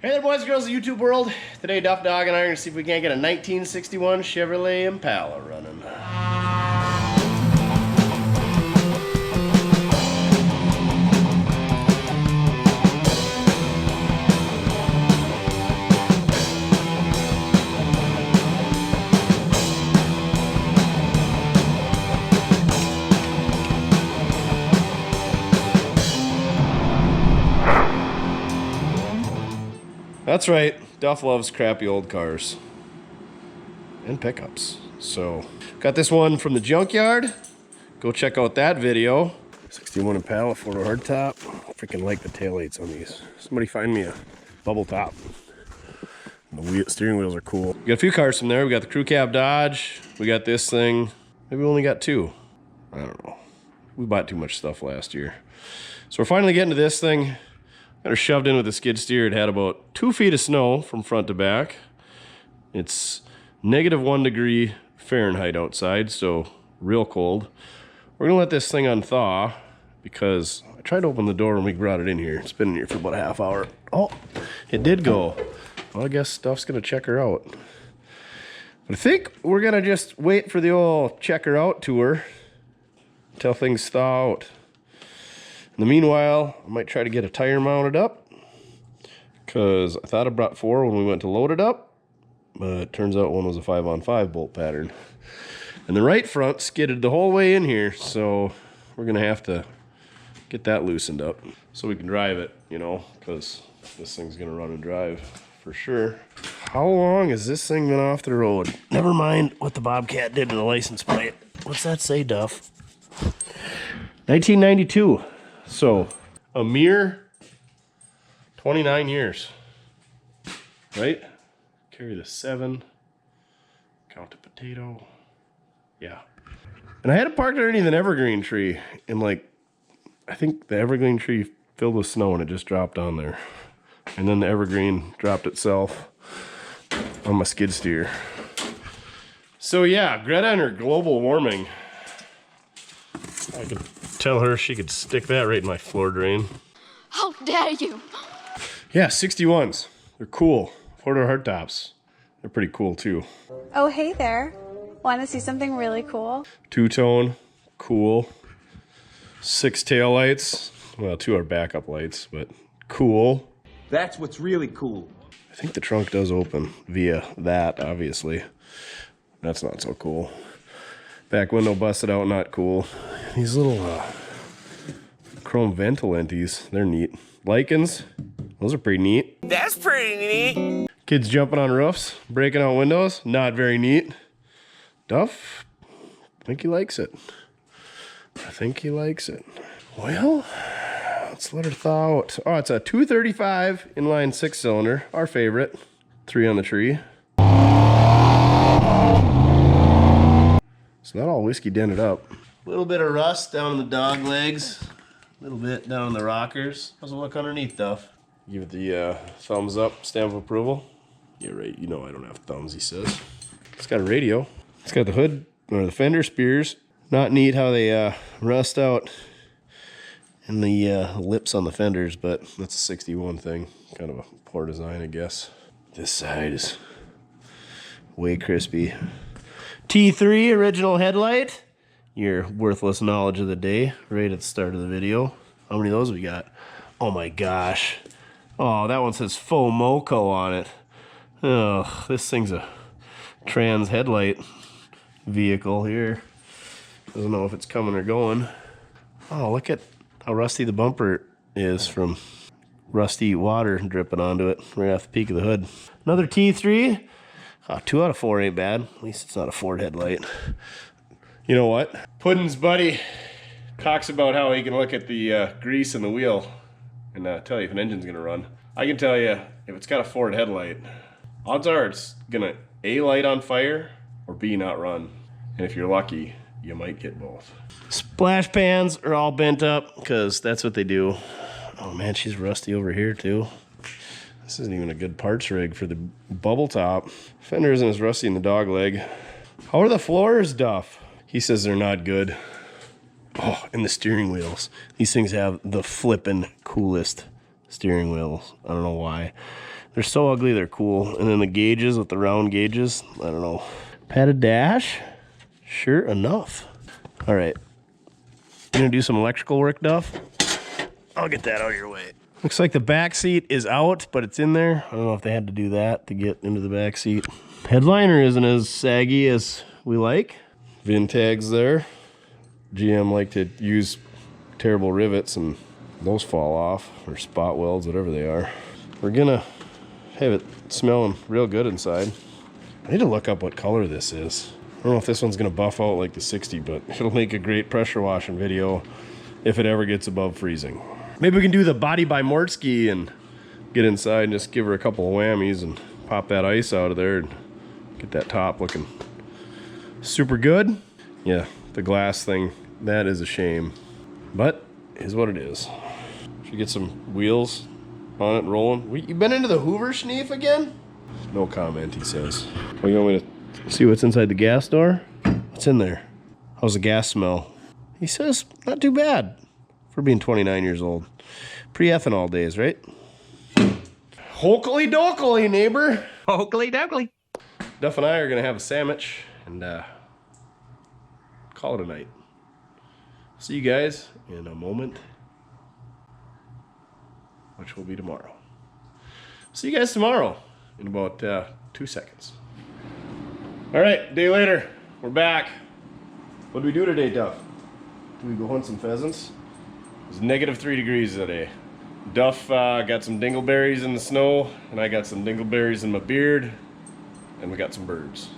Hey there, boys and girls of YouTube world. Today, Duff Dog and I are going to see if we can't get a 1961 Chevrolet Impala running. That's right, Duff loves crappy old cars and pickups. So, got this one from the Junkyard. Go check out that video. 61 Impala, 4-door hardtop. Freaking like the taillights on these. Somebody find me a bubble top. The steering wheels are cool. We got a few cars from there. We got the crew cab Dodge. We got this thing. Maybe we only got two. I don't know. We bought too much stuff last year. So we're finally getting to this thing. Got her shoved in with a skid steer. It had about 2 feet of snow from front to back. It's -1 degree Fahrenheit outside, so real cold. We're gonna let this thing unthaw because I tried to open the door when we brought it in here. It's been in here for about a half hour. Oh, it did go. Well, I guess Stuff's gonna check her out. But I think we're gonna just wait for the old check her out tour until things thaw out. In the meanwhile, I might try to get a tire mounted up because I thought I brought 4 when we went to load it up, but it turns out one was a 5-on-5 bolt pattern. And the right front skidded the whole way in here, so we're gonna have to get that loosened up so we can drive it, you know, because this thing's gonna run and drive for sure. How long has this thing been off the road? Never mind what the Bobcat did to the license plate. What's that say, Duff? 1992. So, a mere 29 years, right? Carry the 7, count the potato, yeah. And I had it parked underneath an evergreen tree, and like, I think the evergreen tree filled with snow and it just dropped on there. And then the evergreen dropped itself on my skid steer. So yeah, Greta and her global warming. I could tell her she could stick that right in my floor drain. How dare you! Yeah, 61s. They're cool. 4-door hardtops. They're pretty cool too. Oh, hey there. Want to see something really cool? 2-tone, cool. 6 tail lights. Well, 2 are backup lights, but cool. That's what's really cool. I think the trunk does open via that, obviously. That's not so cool. Back window busted out, not cool. These little chrome ventilenties, they're neat. Lichens, those are pretty neat. That's pretty neat. Kids jumping on roofs, breaking out windows, not very neat. Duff, I think he likes it. I think he likes it. Well, let's let her thaw out. Oh, it's a 235 inline 6-cylinder, our favorite. 3 on the tree. It's not all whiskey dented up. A little bit of rust down in the dog legs. A little bit down in the rockers. How's it look underneath, Duff? Give it the thumbs up, stamp of approval. Yeah, right. You know I don't have thumbs, he says. It's got a radio. It's got the hood, or the fender spears. Not neat how they rust out in the lips on the fenders, but that's a 61 thing. Kind of a poor design, I guess. This side is way crispy. T3 original headlight. Your worthless knowledge of the day right at the start of the video. How many of those we got? Oh my gosh. Oh, that one says faux moco on it. Oh, this thing's a trans headlight vehicle here. Doesn't know if it's coming or going. Oh, look at how rusty the bumper is from rusty water dripping onto it right off the peak of the hood. Another T3. Oh, 2 out of 4 ain't bad. At least it's not a Ford headlight. You know what? Puddin's buddy talks about how he can look at the grease in the wheel and tell you if an engine's gonna run. I can tell you, if it's got a Ford headlight, odds are it's gonna A, light on fire, or B, not run. And if you're lucky, you might get both. Splash pans are all bent up because that's what they do. Oh man, she's rusty over here too. This isn't even a good parts rig for the bubble top. Fender isn't as rusty in the dog leg. How are the floors, Duff? He says they're not good. Oh, and the steering wheels. These things have the flippin' coolest steering wheels. I don't know why. They're so ugly, they're cool. And then the gauges with the round gauges, I don't know. Padded dash, sure enough. All right, gonna do some electrical work, Duff. I'll get that out of your way. Looks like the back seat is out, but it's in there. I don't know if they had to do that to get into the back seat. Headliner isn't as saggy as we like. VIN tags there. GM like to use terrible rivets and those fall off, or spot welds, whatever they are. We're gonna have it smelling real good inside. I need to look up what color this is. I don't know if this one's gonna buff out like the 60, but it'll make a great pressure washing video if it ever gets above freezing. Maybe we can do the body by Mortske and get inside and just give her a couple of whammies and pop that ice out of there and get that top looking super good. Yeah, the glass thing, that is a shame, but is what it is. Should get some wheels on it rolling. You been into the Hoover Schneef again? No comment, he says. Oh, you want me to see what's inside the gas door? What's in there? How's the gas smell? He says, not too bad for being 29 years old. Pre-ethanol days, right? Hokely dokely, neighbor. Hokely dokely. Duff and I are gonna have a sandwich and call it a night. See you guys in a moment, which will be tomorrow. See you guys tomorrow in about 2 seconds. All right, day later, we're back. What did we do today, Duff? Did we go hunt some pheasants? It was -3 degrees today. Duff got some dingleberries in the snow, and I got some dingleberries in my beard, and we got some birds.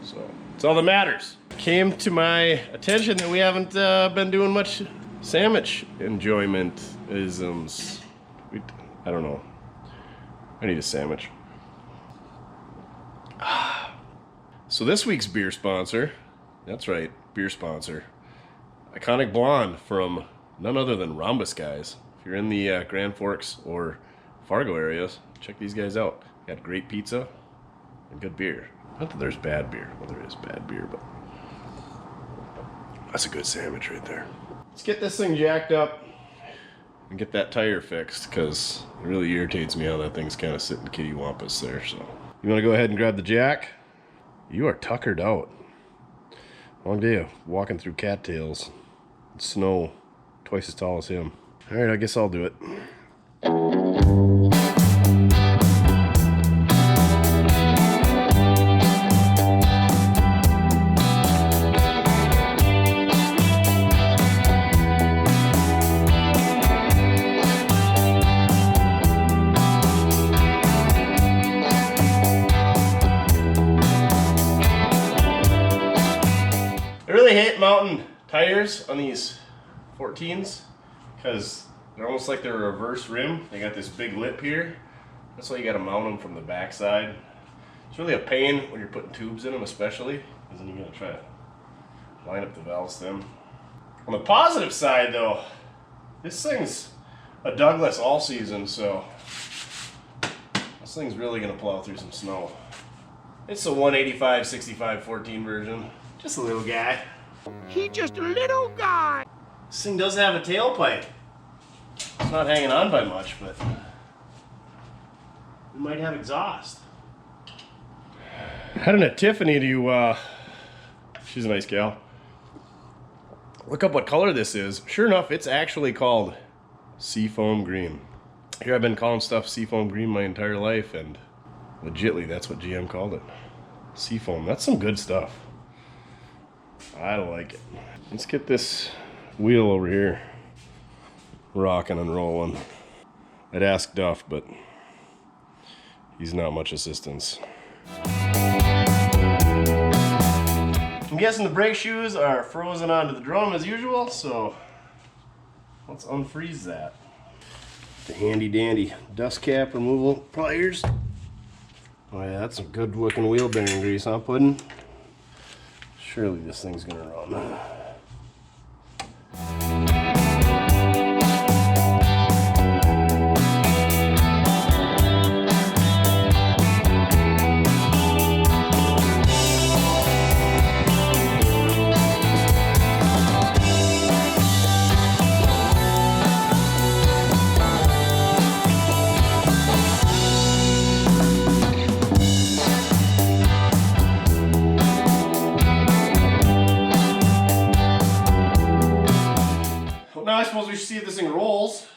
So it's all that matters. Came to my attention that we haven't been doing much sandwich enjoyment isms. I don't know. I need a sandwich. So this week's beer sponsor, that's right, beer sponsor, Iconic Blonde from none other than Rhombus Guys. If you're in the Grand Forks or Fargo areas, check these guys out. Got great pizza and good beer. Not that there's bad beer. Well, there is bad beer, but that's a good sandwich right there. Let's get this thing jacked up and get that tire fixed, because it really irritates me how that thing's kind of sitting kitty wampus there. So you want to go ahead and grab the jack? You are tuckered out. Long day of walking through cattails and snow twice as tall as him. All right, I guess I'll do it. I really hate mounting tires on these 14s because they're almost like they're a reverse rim. They got this big lip here. That's why you got to mount them from the back side. It's really a pain when you're putting tubes in them, especially, because then you're going to try to line up the valve stem. On the positive side, though, this thing's a Douglas all season, so this thing's really going to plow through some snow. It's a 185 65 14 version. Just a little guy. He just a little guy. This thing does have a tailpipe. It's not hanging on by much, but we might have exhaust. Heading to Tiffany to, she's a nice gal. Look up what color this is. Sure enough, it's actually called Seafoam Green. Here I've been calling stuff Seafoam Green my entire life, and legitly that's what GM called it. Seafoam, that's some good stuff. I like it. Let's get this wheel over here rocking and rolling. I'd ask Duff, but he's not much assistance. I'm guessing the brake shoes are frozen onto the drum as usual, so let's unfreeze that. The handy dandy dust cap removal pliers. Oh yeah, that's some good looking wheel bearing grease, huh, Puddin'? Surely this thing's gonna run. if this thing rolls.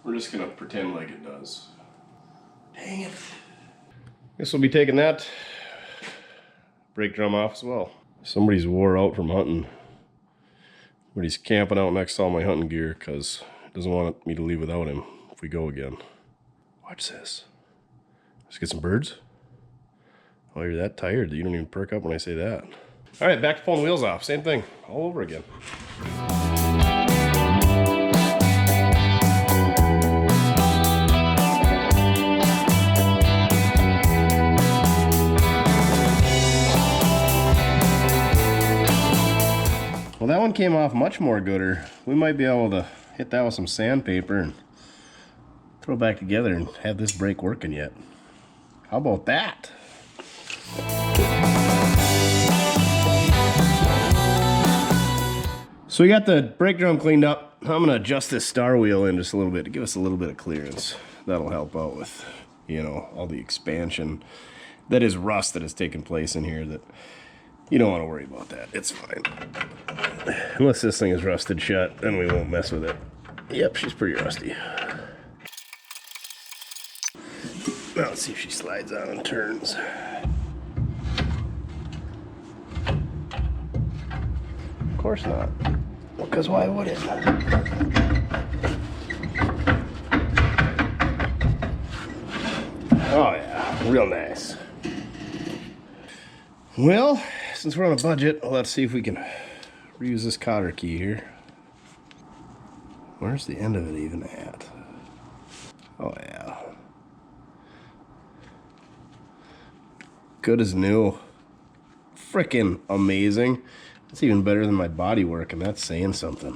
We're just gonna pretend like it does. Dang it. Guess we'll be taking that brake drum off as well. Somebody's wore out from hunting. But he's camping out next to all my hunting gear because he doesn't want me to leave without him if we go again. Watch this. Let's get some birds. Oh, you're that tired that you don't even perk up when I say that. All right, back to pulling wheels off. Same thing, all over again. Well, that one came off much more gooder. We might be able to hit that with some sandpaper and throw it back together and have this brake working yet. How about that? So we got the brake drum cleaned up. I'm gonna adjust this star wheel in just a little bit to give us a little bit of clearance. That'll help out with, you know, all the expansion that is rust that has taken place in here that you don't want to worry about that. It's fine. Unless this thing is rusted shut, then we won't mess with it. Yep, she's pretty rusty. Now let's see if she slides on and turns. Of course not. Because why would it? Oh yeah, real nice. Well, since we're on a budget, let's see if we can reuse this cotter key here. Where's the end of it even at? Oh yeah. Good as new. Frickin' amazing. It's even better than my body work, and that's saying something.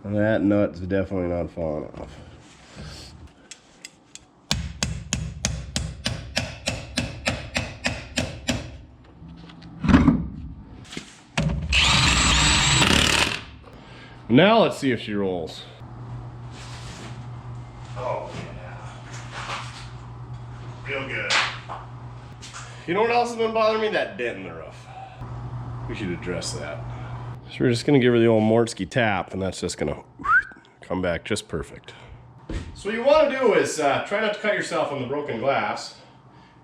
That nut's definitely not falling off. Now let's see if she rolls. Oh yeah. Real good. You know what else has been bothering me? That dent in the roof. We should address that. So we're just gonna give her the old Mortske tap, and that's just gonna come back just perfect. So what you wanna do is try not to cut yourself on the broken glass,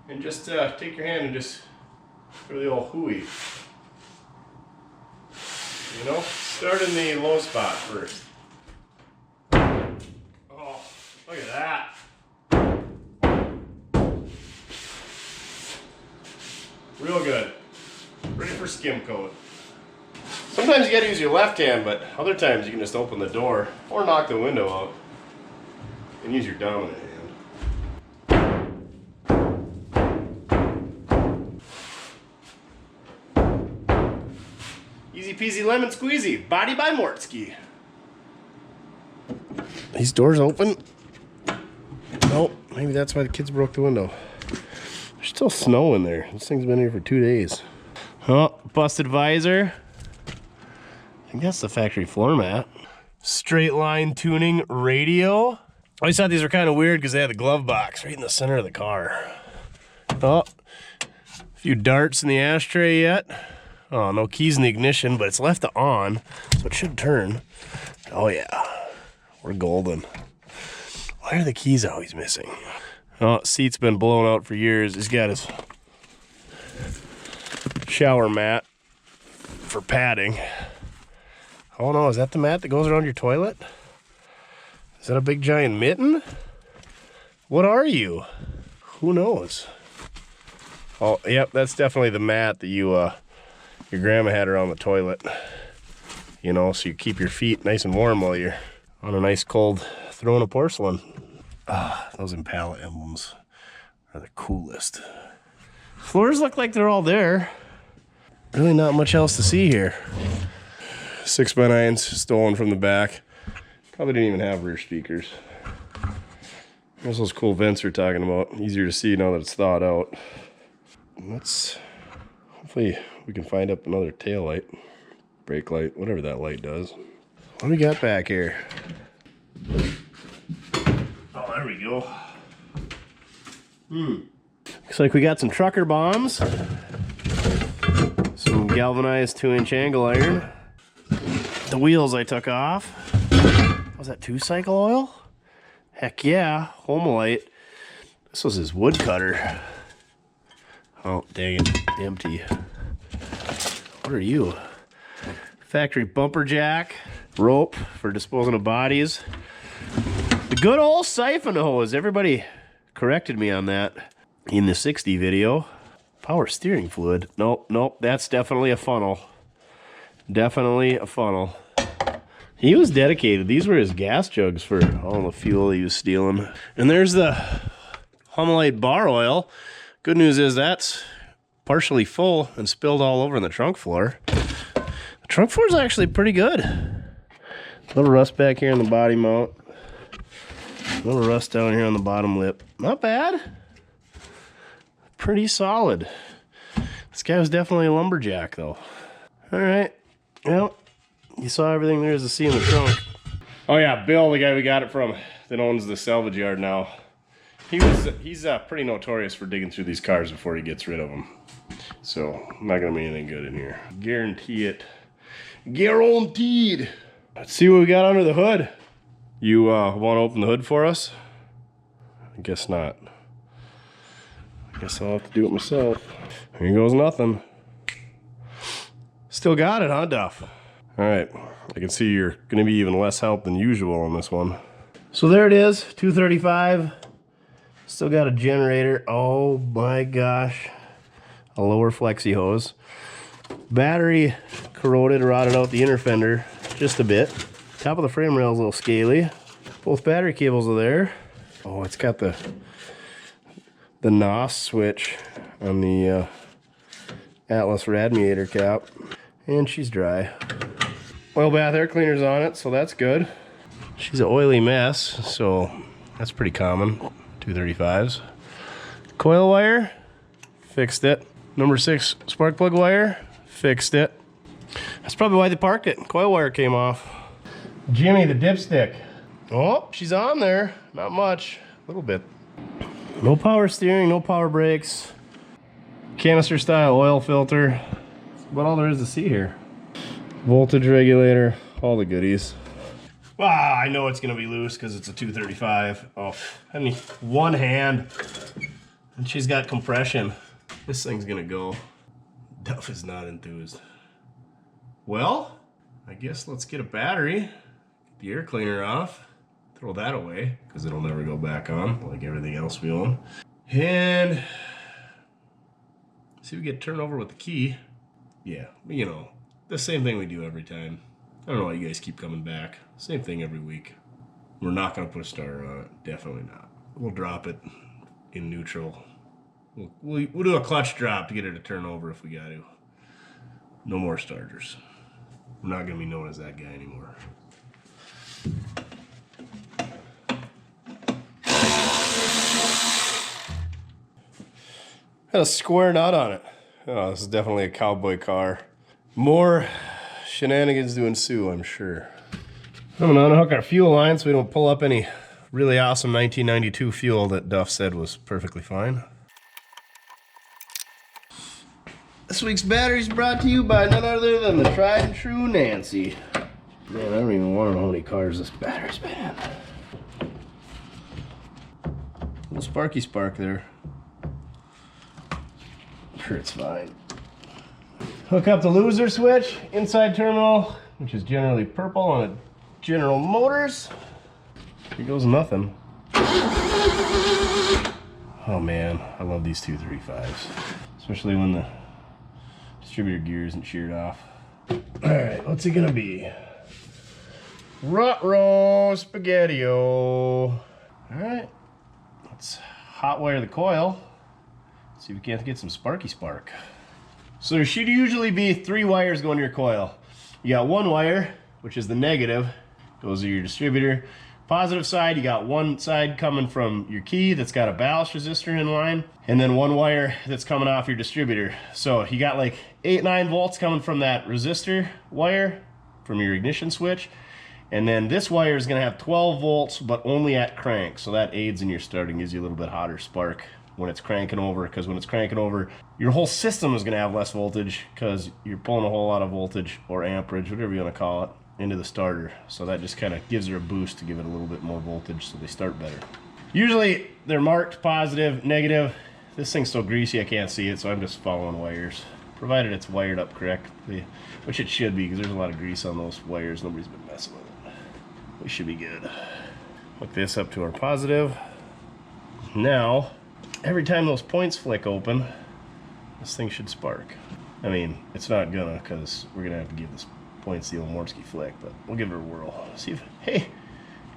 and just take your hand and just give her the old hooey. You know, start in the low spot first. Oh, look at that. Real good. Ready for skim coat. Sometimes you gotta use your left hand, but other times you can just open the door or knock the window out and use your dominant hand. Easy peasy lemon squeezy. Body by Mortske. These doors open. Nope, maybe that's why the kids broke the window. There's still snow in there. This thing's been here for 2 days. Oh, busted visor. I think that's the factory floor mat. Straight line tuning radio. I always thought these were kind of weird because they had the glove box right in the center of the car. Oh, a few darts in the ashtray yet. Oh, no keys in the ignition, but it's left on, so it should turn. Oh yeah, we're golden. Why are the keys always missing? Oh, seat's been blown out for years. He's got his shower mat for padding. Oh no, is that the mat that goes around your toilet? Is that a big giant mitten? What are you? Who knows? Oh, yep, that's definitely the mat that your grandma had around the toilet. You know, so you keep your feet nice and warm while you're on a nice cold throne of porcelain. Ah, those Impala emblems are the coolest. Floors look like they're all there. Really not much else to see here. 6x9s stolen from the back. Probably didn't even have rear speakers. There's those cool vents we're talking about. Easier to see now that it's thawed out. Let's hopefully we can find up another tail light, brake light, whatever that light does. What do we got back here? Oh, there we go. Looks like we got some trucker bombs, some galvanized 2-inch angle iron, the wheels I took off. Was that 2-cycle oil? Heck yeah, Homelite. This was his wood cutter. Oh, dang it, empty. What are you? Factory bumper jack, rope for disposing of bodies. The good old siphon hose. Everybody corrected me on that in the 60 video. Power steering fluid. Nope, nope, that's definitely a funnel. Definitely a funnel. He was dedicated. These were his gas jugs for all the fuel he was stealing. And there's the Homelite bar oil. Good news is that's partially full and spilled all over on the trunk floor. The trunk floor is actually pretty good. A little rust back here in the body mount. A little rust down here on the bottom lip. Not bad. Pretty solid. This guy was definitely a lumberjack though. All right. Well, you saw everything there is to see in the trunk. Oh yeah, Bill, the guy we got it from, that owns the salvage yard now. He's pretty notorious for digging through these cars before he gets rid of them. So, not gonna be anything good in here. Guarantee it. Guaranteed. Let's see what we got under the hood. You want to open the hood for us? I guess not. I guess I'll have to do it myself. Here goes nothing. Still got it, huh, Duff? All right, I can see you're gonna be even less help than usual on this one. So there it is, 235. Still got a generator. Oh my gosh. A lower flexi hose. Battery corroded, rotted out the inner fender just a bit. Top of the frame rail is a little scaly. Both battery cables are there. Oh, it's got the NOS switch on the Atlas radiator cap. And she's dry. Oil bath air cleaner's on it, so that's good. She's an oily mess, so that's pretty common. 235s. Coil wire, fixed it. Number 6 spark plug wire, fixed it. That's probably why they parked it. Coil wire came off. Jimmy the dipstick. Oh, she's on there. Not much, a little bit. No power steering, no power brakes. Canister style oil filter. That's about all there is to see here. Voltage regulator, all the goodies. Ah, I know it's gonna be loose because it's a 235. Oh, I need one hand. And she's got compression. This thing's gonna go. Duff is not enthused. Well, I guess let's get a battery, get the air cleaner off, throw that away because it'll never go back on like everything else we own. And see if we get turned over with the key. Yeah, you know, the same thing we do every time. I don't know why you guys keep coming back. Same thing every week. We're not gonna put a starter on it. Definitely not. We'll drop it in neutral. We'll do a clutch drop to get it to turn over if we got to. No more starters. We're not gonna be known as that guy anymore. Got a square nut on it. Oh, this is definitely a cowboy car. More shenanigans to ensue, I'm sure. I'm gonna unhook our fuel line so we don't pull up any really awesome 1992 fuel that Duff said was perfectly fine. This week's battery is brought to you by none other than the tried and true Nancy. Man, I don't even want to know how many cars this battery's been in. Little sparky spark there. I'm sure it's fine. Hook up the loser switch, inside terminal, which is generally purple on a General Motors. Here goes nothing. Oh man, I love these 235s. Especially when the distributor gear isn't sheared off. Alright, what's it gonna be? Ruh-roh spaghetti-o. Alright, let's hot wire the coil. See if we can't get some sparky spark. So there should usually be 3 wires going to your coil. You got 1 wire, which is the negative, goes to your distributor. Positive side, you got 1 side coming from your key that's got a ballast resistor in line, and then 1 wire that's coming off your distributor. So you got like 8-9 volts coming from that resistor wire from your ignition switch, and then this wire is going to have 12 volts, but only at crank. So that aids in your starting, gives you a little bit hotter spark when it's cranking over, because when it's cranking over, your whole system is going to have less voltage because you're pulling a whole lot of voltage or amperage, whatever you want to call it, into the starter. So that just kind of gives her a boost to give it a little bit more voltage so they start better. Usually they're marked positive, negative. This thing's so greasy I can't see it, so I'm just following wires. Provided it's wired up correctly, which it should be because there's a lot of grease on those wires. Nobody's been messing with it. We should be good. Hook this up to our positive. Now, every time those points flick open, this thing should spark. I mean, it's not gonna, because we're gonna have to give this points the old Mortske flick, but we'll give it a whirl. See if, hey,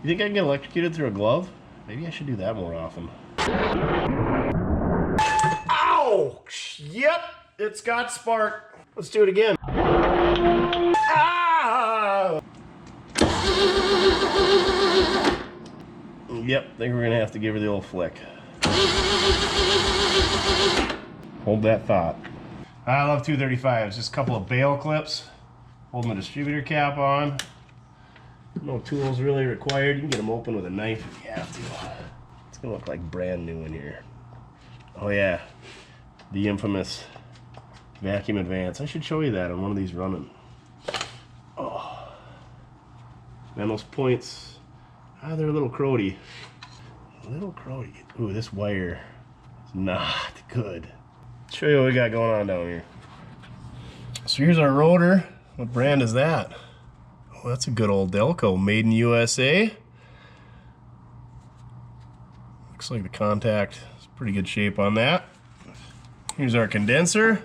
you think I can get electrocuted through a glove? Maybe I should do that more often. Ow! Yep, it's got spark. Let's do it again. Ah! Yep, I think we're gonna have to give her the old flick. Hold that thought. I love 235s. Just a couple of bail clips. Holding the distributor cap on. No tools really required. You can get them open with a knife if you have to. It's gonna look like brand new in here. Oh yeah, the infamous vacuum advance. I should show you that on one of these running. Oh, man, those points. They're a little crowdy. A little crowdy. Ooh, this wire is not good. Let's show you what we got going on down here. So here's our rotor. What brand is that? Oh, that's a good old Delco, made in USA. Looks like the contact is pretty good shape on that. Here's our condenser.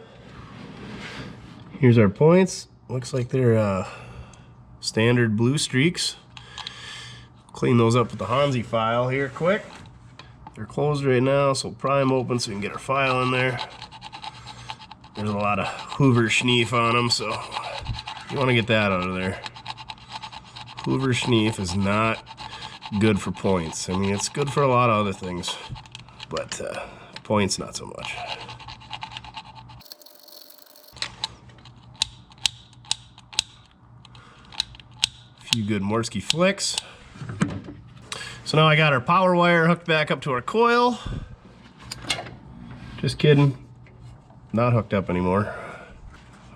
Here's our points. Looks like they're standard blue streaks. Clean those up with the Hansi file here quick. They're closed right now, so pry them open so we can get our file in there. There's a lot of Hoover schneef on them, so you want to get that out of there. Hoover schneef is not good for points. I mean, it's good for a lot of other things, but points not so much. A few good Mortske flicks. So now I got our power wire hooked back up to our coil. Just kidding. Not hooked up anymore.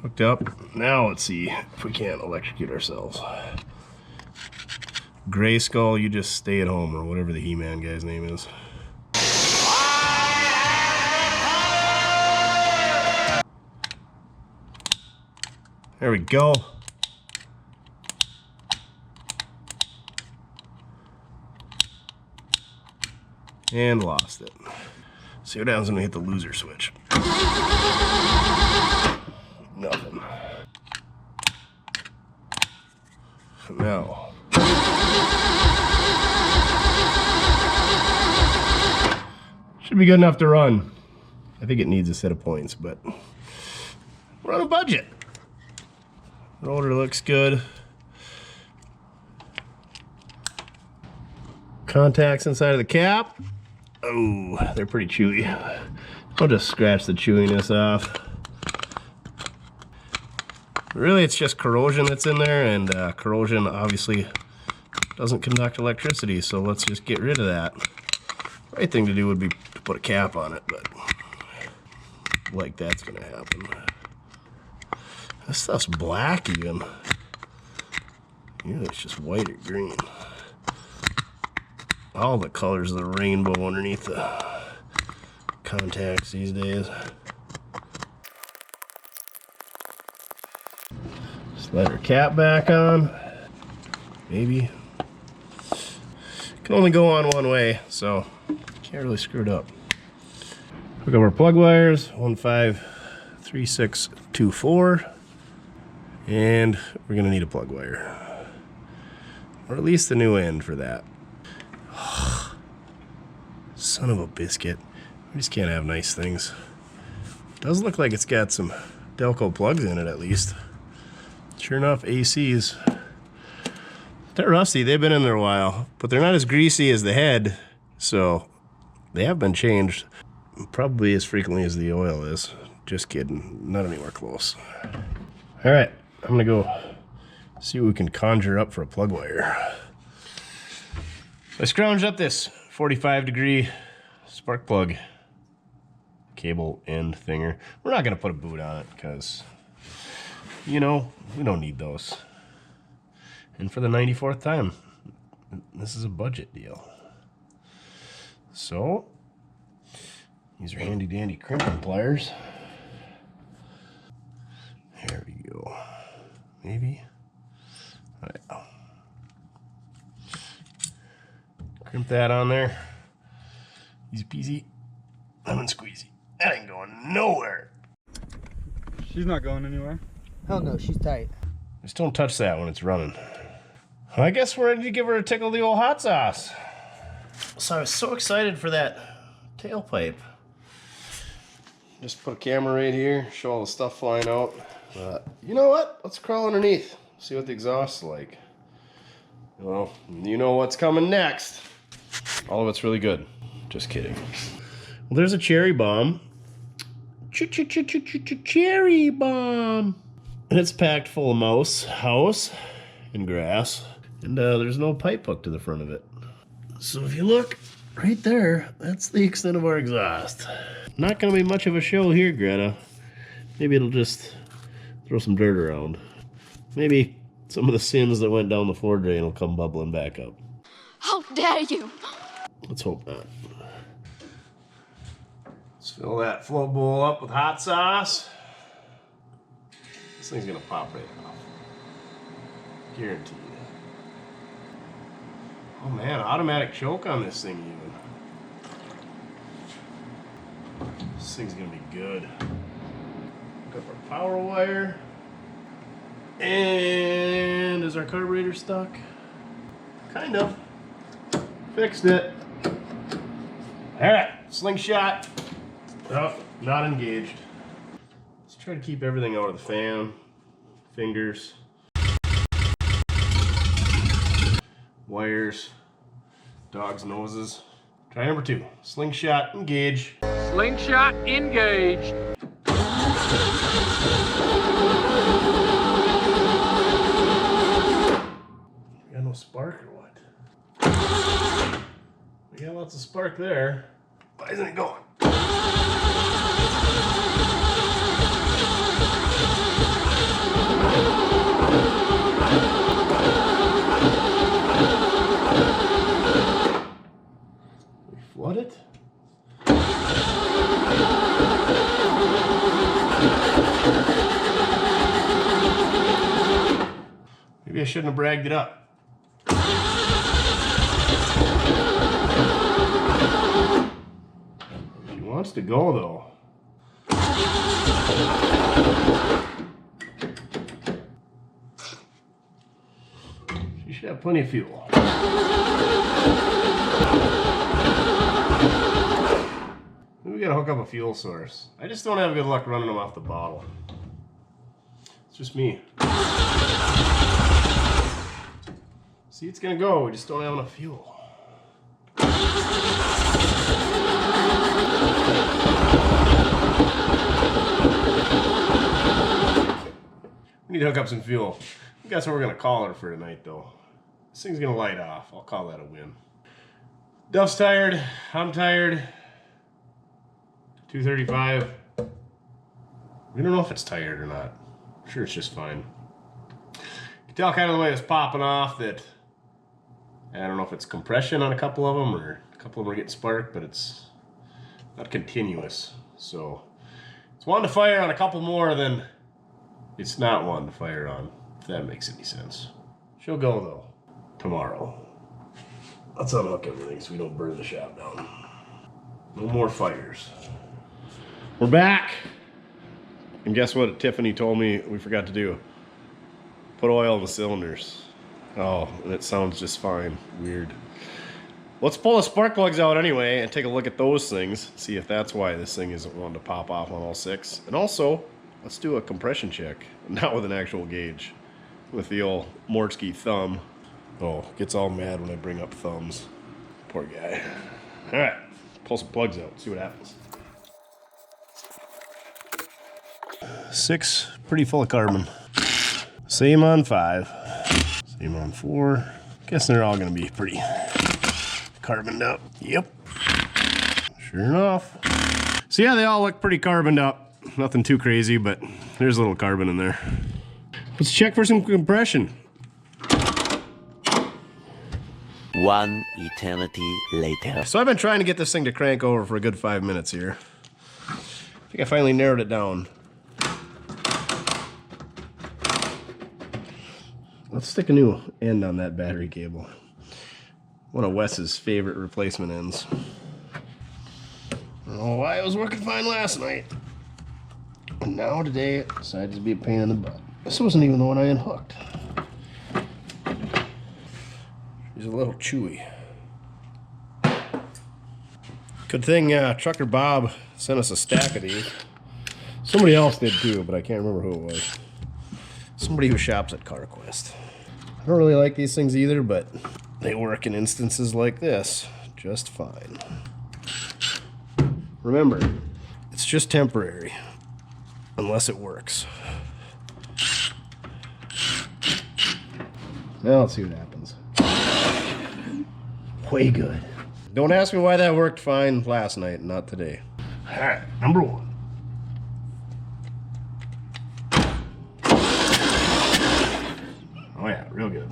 Hooked up. Now let's see if we can't electrocute ourselves. Gray Skull, you just stay at home, or whatever the He-Man guy's name is. There we go. And lost it. See what happens when we hit the loser switch. Nothing. Now. Should be good enough to run. I think it needs a set of points, but we're on a budget. Rotor looks good. Contacts inside of the cap. Oh, they're pretty chewy. I'll just scratch the chewiness off. Really, it's just corrosion that's in there, and corrosion obviously doesn't conduct electricity, so let's just get rid of that. The right thing to do would be to put a cap on it, but like that's gonna happen. This stuff's black even. Usually it's just white or green. All the colors of the rainbow underneath the contacts these days. Slide our cap back on. Maybe. Can only go on one way, so can't really screw it up. Hook up our plug wires, 153624. And we're gonna need a plug wire. Or at least the new end for that. Son of a biscuit. We just can't have nice things. Does look like it's got some Delco plugs in it at least. Sure enough, ACs. They're rusty, they've been in there a while, but they're not as greasy as the head, so they have been changed probably as frequently as the oil is. Just kidding, not anywhere close. All right, I'm gonna go see what we can conjure up for a plug wire. I scrounged up this 45-degree spark plug cable end thinger. We're not gonna put a boot on it because, you know, we don't need those. And for the 94th time, this is a budget deal. So, these are handy dandy crimping pliers. There we go. Maybe. Oh, yeah. Crimp that on there. Easy peasy. Lemon squeezy. That ain't going nowhere. She's not going anywhere. Hell no, she's tight. Just don't touch that when it's running. Well, I guess we're ready to give her a tickle of the old hot sauce. So I was so excited for that tailpipe. Just put a camera right here, show all the stuff flying out. You know what? Let's crawl underneath, see what the exhaust's like. Well, you know what's coming next. All of it's really good. Just kidding. Well, there's a cherry bomb. Cherry bomb. And it's packed full of mouse, house, and grass. And there's no pipe hook to the front of it. So if you look right there, that's the extent of our exhaust. Not gonna be much of a show here, Greta. Maybe it'll just throw some dirt around. Maybe some of the sins that went down the floor drain will come bubbling back up. How dare you! Let's hope not. Let's fill that float bowl up with hot sauce. This thing's gonna pop right off. Guaranteed. Oh man, automatic choke on this thing even. This thing's gonna be good. Hook up our power wire. And is our carburetor stuck? Kind of. Fixed it. Alright, slingshot. Oh, not engaged. Let's try to keep everything out of the fan. Fingers. Wires. Dog's noses. Try number 2. Slingshot, engage. Slingshot engaged. We got no spark or what? We got lots of spark there. Why isn't it going? We flood it? Maybe I shouldn't have bragged it up. She wants to go though. She should have plenty of fuel. We gotta hook up a fuel source. I just don't have good luck running them off the bottle. It's just me. See, it's gonna go. We just don't have enough fuel. We need to hook up some fuel. I think that's what we're gonna call her for tonight, though. This thing's gonna light off. I'll call that a win. Duff's tired. I'm tired. 2:35. We don't know if it's tired or not. I'm sure it's just fine. You can tell kind of the way it's popping off that I don't know if it's compression on a couple of them or a couple of them are getting sparked, but it's not continuous. So it's one to fire on a couple more than it's not one to fire on, if that makes any sense. She'll go though tomorrow. Let's unhook everything so we don't burn the shop down. No more fires. We're back. And guess what Tiffany told me we forgot to do? Put oil in the cylinders. Oh, and it sounds just fine. Weird. Let's pull the spark plugs out anyway and take a look at those things. See if that's why this thing isn't wanting to pop off on all 6. And also, let's do a compression check. Not with an actual gauge. With the old Mortske thumb. Oh, gets all mad when I bring up thumbs. Poor guy. Alright, pull some plugs out. See what happens. 6, pretty full of carbon. Same on 5. Same on 4. Guess they're all gonna be pretty carboned up. Yep. Sure enough. So yeah, they all look pretty carboned up. Nothing too crazy, but there's a little carbon in there. Let's check for some compression. One eternity later. So I've been trying to get this thing to crank over for a good 5 minutes here. I think I finally narrowed it down. Let's stick a new end on that battery cable. One of Wes's favorite replacement ends. I don't know why it was working fine last night. And now today it decided to be a pain in the butt. This wasn't even the one I unhooked. She's a little chewy. Good thing Trucker Bob sent us a stack of these. Somebody else did too, but I can't remember who it was. Somebody who shops at CarQuest. I don't really like these things either, but they work in instances like this just fine. Remember, it's just temporary, unless it works. Now let's see what happens. Way good. Don't ask me why that worked fine last night and not today. All right, number one. Oh yeah, real good.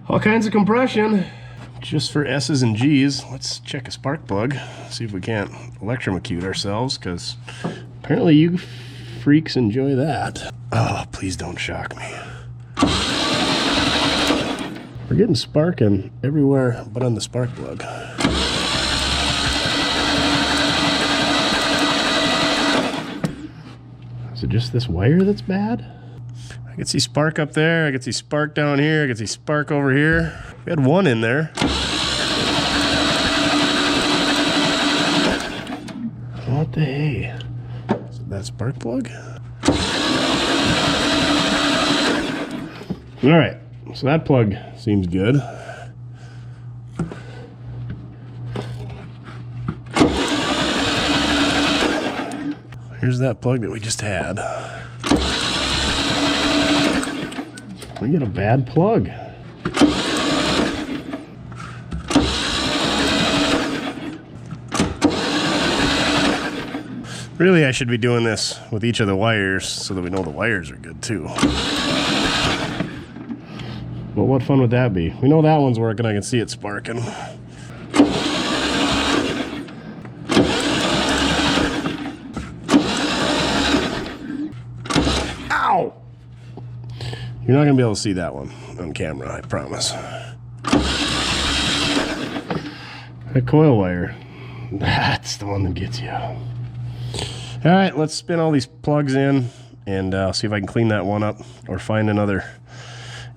All kinds of compression. Just for S's and G's, let's check a spark plug. See if we can't electromecute ourselves, because apparently you freaks enjoy that. Oh, please don't shock me. We're getting sparking everywhere but on the spark plug. Is it just this wire that's bad? I can see spark up there, I can see spark down here, I can see spark over here. We had one in there. What the hey? Is it that spark plug? Alright, so that plug seems good. Here's that plug that we just had. We get a bad plug. Really, I should be doing this with each of the wires so that we know the wires are good too. Well, what fun would that be? We know that one's working, I can see it sparking. Ow! You're not gonna be able to see that one on camera, I promise. That coil wire, that's the one that gets you. All right, let's spin all these plugs in and see if I can clean that one up or find another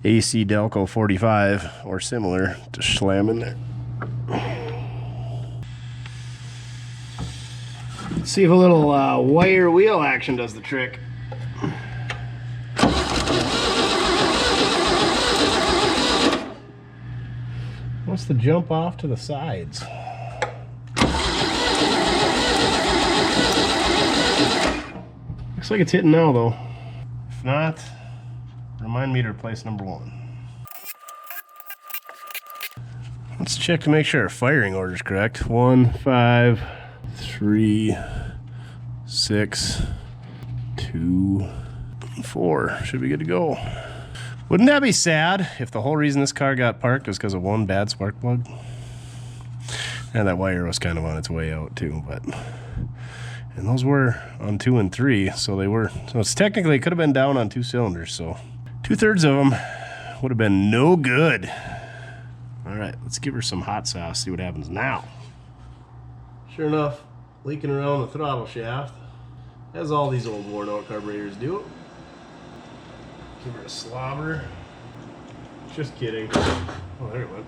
AC Delco 45 or similar to slam in there. Let's see if a little wire wheel action does the trick. What's the jump off to the sides? Looks like it's hitting now though. If not, remind me to replace number one. Let's check to make sure our firing order is correct. 1, 5, 3, 6, 2, 4. Should be good to go. Wouldn't that be sad if the whole reason this car got parked was because of one bad spark plug? And that wire was kind of on its way out too, but... And those were on 2 and 3, so they were... So it's technically, it could have been down on 2 cylinders, so... 2/3 of them would have been no good. Alright, let's give her some hot sauce, see what happens now. Sure enough, leaking around the throttle shaft, as all these old worn out carburetors do. Give her a slobber. Just kidding. Oh, there it went.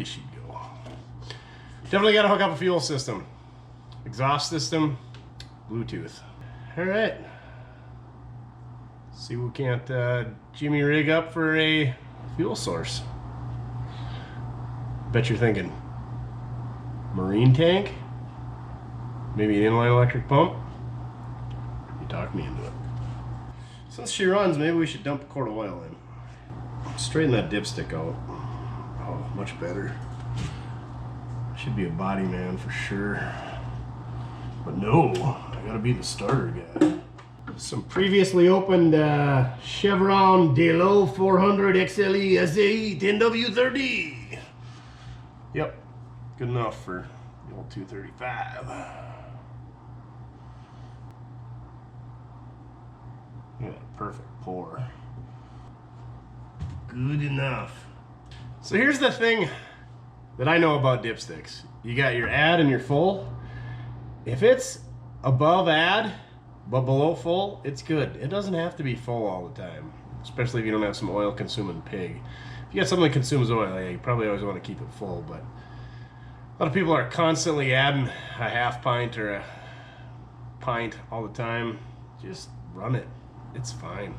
she'd go. Definitely got to hook up a fuel system, exhaust system, Bluetooth. All right. See if we can't jimmy rig up for a fuel source. Bet you're thinking marine tank, maybe an inline electric pump. You talked me into it. Since she runs, maybe we should dump a quart of oil in. Straighten that dipstick out. Oh, much better. Should be a body man for sure. But no, I gotta be the starter guy. Some previously opened Chevron Delo 400 XLE SA 10W30. Yep, good enough for the old 235. Yeah, perfect pour. Good enough. So here's the thing that I know about dipsticks. You got your add and your full. If it's above add but below full, it's good. It doesn't have to be full all the time, especially if you don't have some oil consuming pig. If you got something that consumes oil, yeah, you probably always want to keep it full, but a lot of people are constantly adding a half pint or a pint all the time. Just run it. It's fine.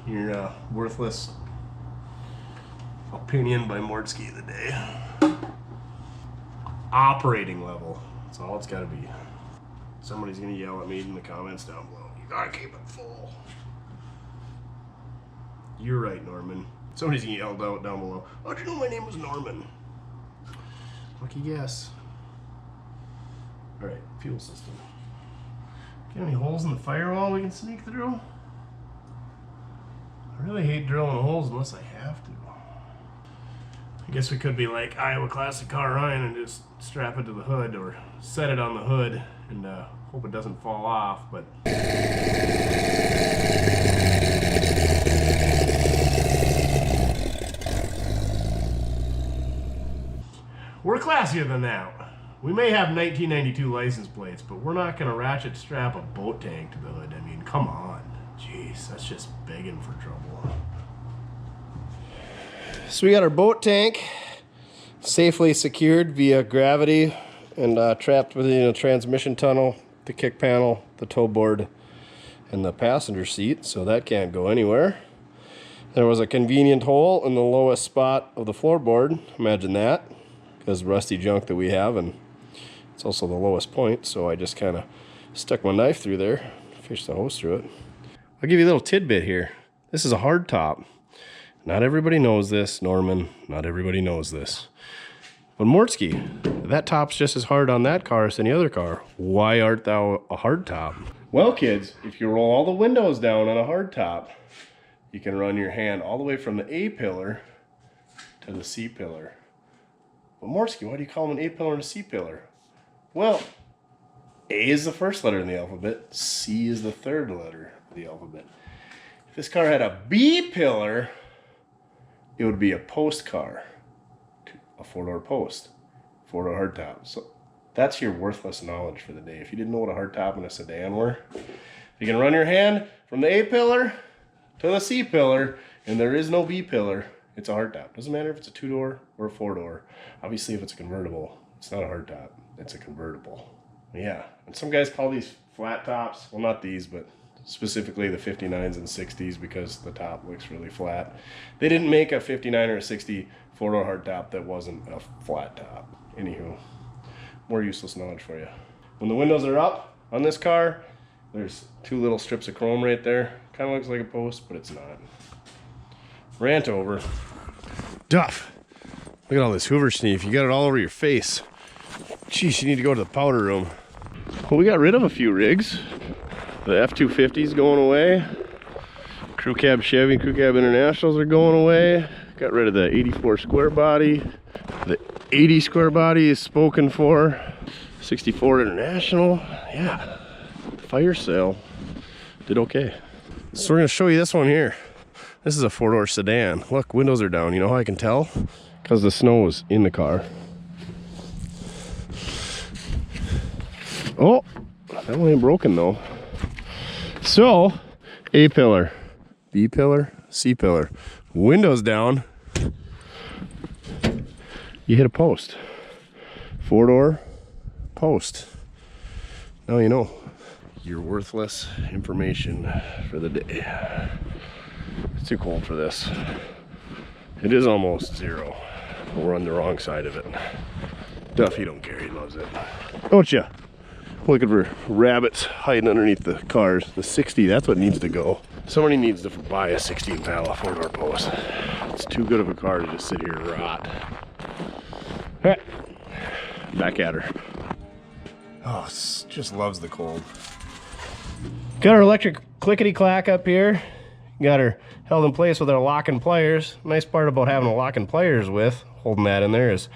Your worthless opinion by Mortske of the day. Operating level. That's all it's got to be. Somebody's gonna yell at me in the comments down below. You gotta keep it full. You're right, Norman. Somebody's gonna yell down below. How'd you know my name was Norman? Lucky guess. All right, fuel system. Got any holes in the firewall we can sneak through? I really hate drilling holes unless I have to. I guess we could be like Iowa Classic Car Ryan and just strap it to the hood or set it on the hood and hope it doesn't fall off, but we're classier than that. We may have 1992 license plates, but we're not gonna ratchet strap a boat tank to the hood. I mean, come on. Jeez, that's just begging for trouble. So we got our boat tank safely secured via gravity and trapped within a transmission tunnel, the kick panel, the tow board, and the passenger seat, so that can't go anywhere. There was a convenient hole in the lowest spot of the floorboard. Imagine that, because rusty junk that we have, and it's also the lowest point, so I just kind of stuck my knife through there, fished the hose through it. I'll give you a little tidbit here. This is a hardtop. Not everybody knows this, Norman. Not everybody knows this. But Mortske, that top's just as hard on that car as any other car. Why art thou a hardtop? Well, kids, if you roll all the windows down on a hardtop, you can run your hand all the way from the A pillar to the C pillar. But Mortske, why do you call them an A pillar and a C pillar? Well, A is the first letter in the alphabet, C is the third letter of the alphabet. If this car had a B pillar, it would be a post car, a four-door post, four-door hardtop. So that's your worthless knowledge for the day. If you didn't know what a hardtop and a sedan were, you can run your hand from the A pillar to the C pillar, and there is no B pillar. It's a hardtop. Doesn't matter if it's a two-door or a four-door. Obviously, if it's a convertible, it's not a hardtop. It's a convertible. Yeah, and some guys call these flat tops. Well, not these, but specifically the 59s and 60s, because the top looks really flat. They didn't make a 59 or a 60 four-door hardtop that wasn't a flat top. Anywho, more useless knowledge for you. When the windows are up on this car, there's two little strips of chrome right there. Kind of looks like a post, but it's not. Rant over. Duff, look at all this Hoover sneef. You got it all over your face. Jeez, you need to go to the powder room. Well, we got rid of a few rigs. The F-250's going away. Crew Cab Chevy, Crew Cab Internationals are going away. Got rid of the 84 square body. The 80 square body is spoken for. 64 International. Yeah, fire sale did okay. So we're gonna show you this one here. This is a four-door sedan. Look, windows are down. You know how I can tell? Because the snow was in the car. Oh, that one ain't broken though. So, A pillar, B pillar, C pillar. Windows down. you hit a post. 4-door post. Now you know. Your worthless information for the day. It's too cold for this. It is almost 0. We're on the wrong side of it. Duff, he don't care, he loves it. Don't ya? Looking for rabbits hiding underneath the cars. The 60, that's what needs to go. Somebody needs to buy a 60 Impala 4-door post. It's too good of a car to just sit here and rot. Alright, back at her. Oh, just loves the cold. Got our electric clickety-clack up here. Got her held in place with our lock and pliers. Nice part about having a lock and pliers with, holding that in there, is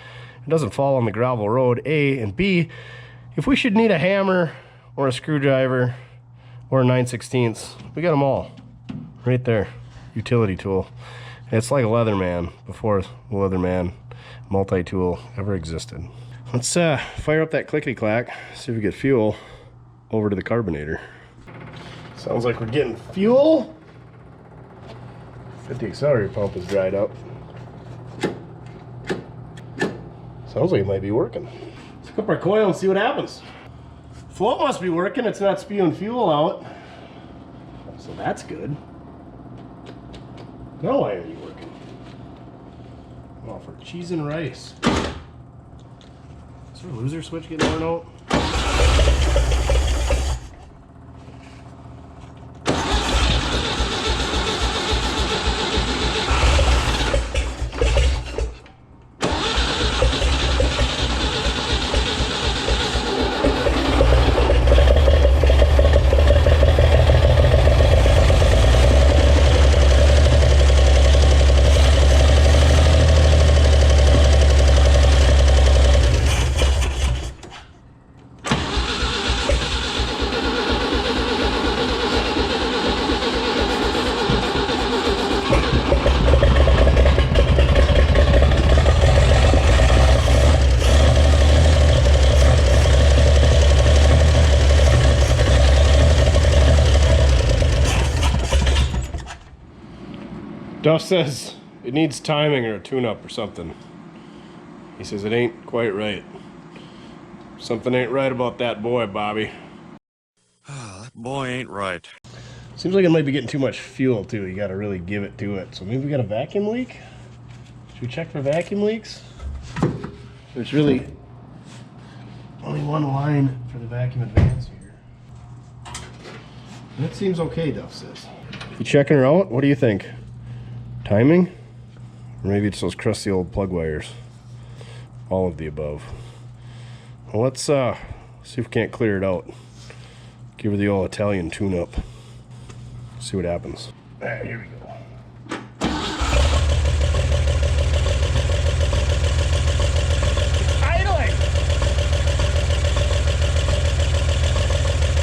it doesn't fall on the gravel road, A, and B, if we should need a hammer or a screwdriver or a 9/16, we got them all right there. Utility tool. And it's like a Leatherman before the Leatherman multi-tool ever existed. Let's fire up that clickety-clack, see if we get fuel over to the carbonator. Sounds like we're getting fuel. 50 accelerator pump is dried up. Sounds like it might be working. Let's hook up our coil and see what happens. Float must be working, it's not spewing fuel out. So that's good. Now why are you working? Oh, for cheese and rice. Is there a loser switch getting worn out? Duff says it needs timing or a tune-up or something. He says it ain't quite right. Something ain't right about that boy, Bobby. That boy ain't right. Seems like it might be getting too much fuel too. You gotta really give it to it. So maybe we got a vacuum leak? Should we check for vacuum leaks? There's really only one line for the vacuum advance here. That seems okay, Duff says. You checking her out? What do you think? Timing? Or maybe it's those crusty old plug wires. All of the above. Well, let's see if we can't clear it out. Give her the old Italian tune-up. See what happens. Alright, here we go. Idling!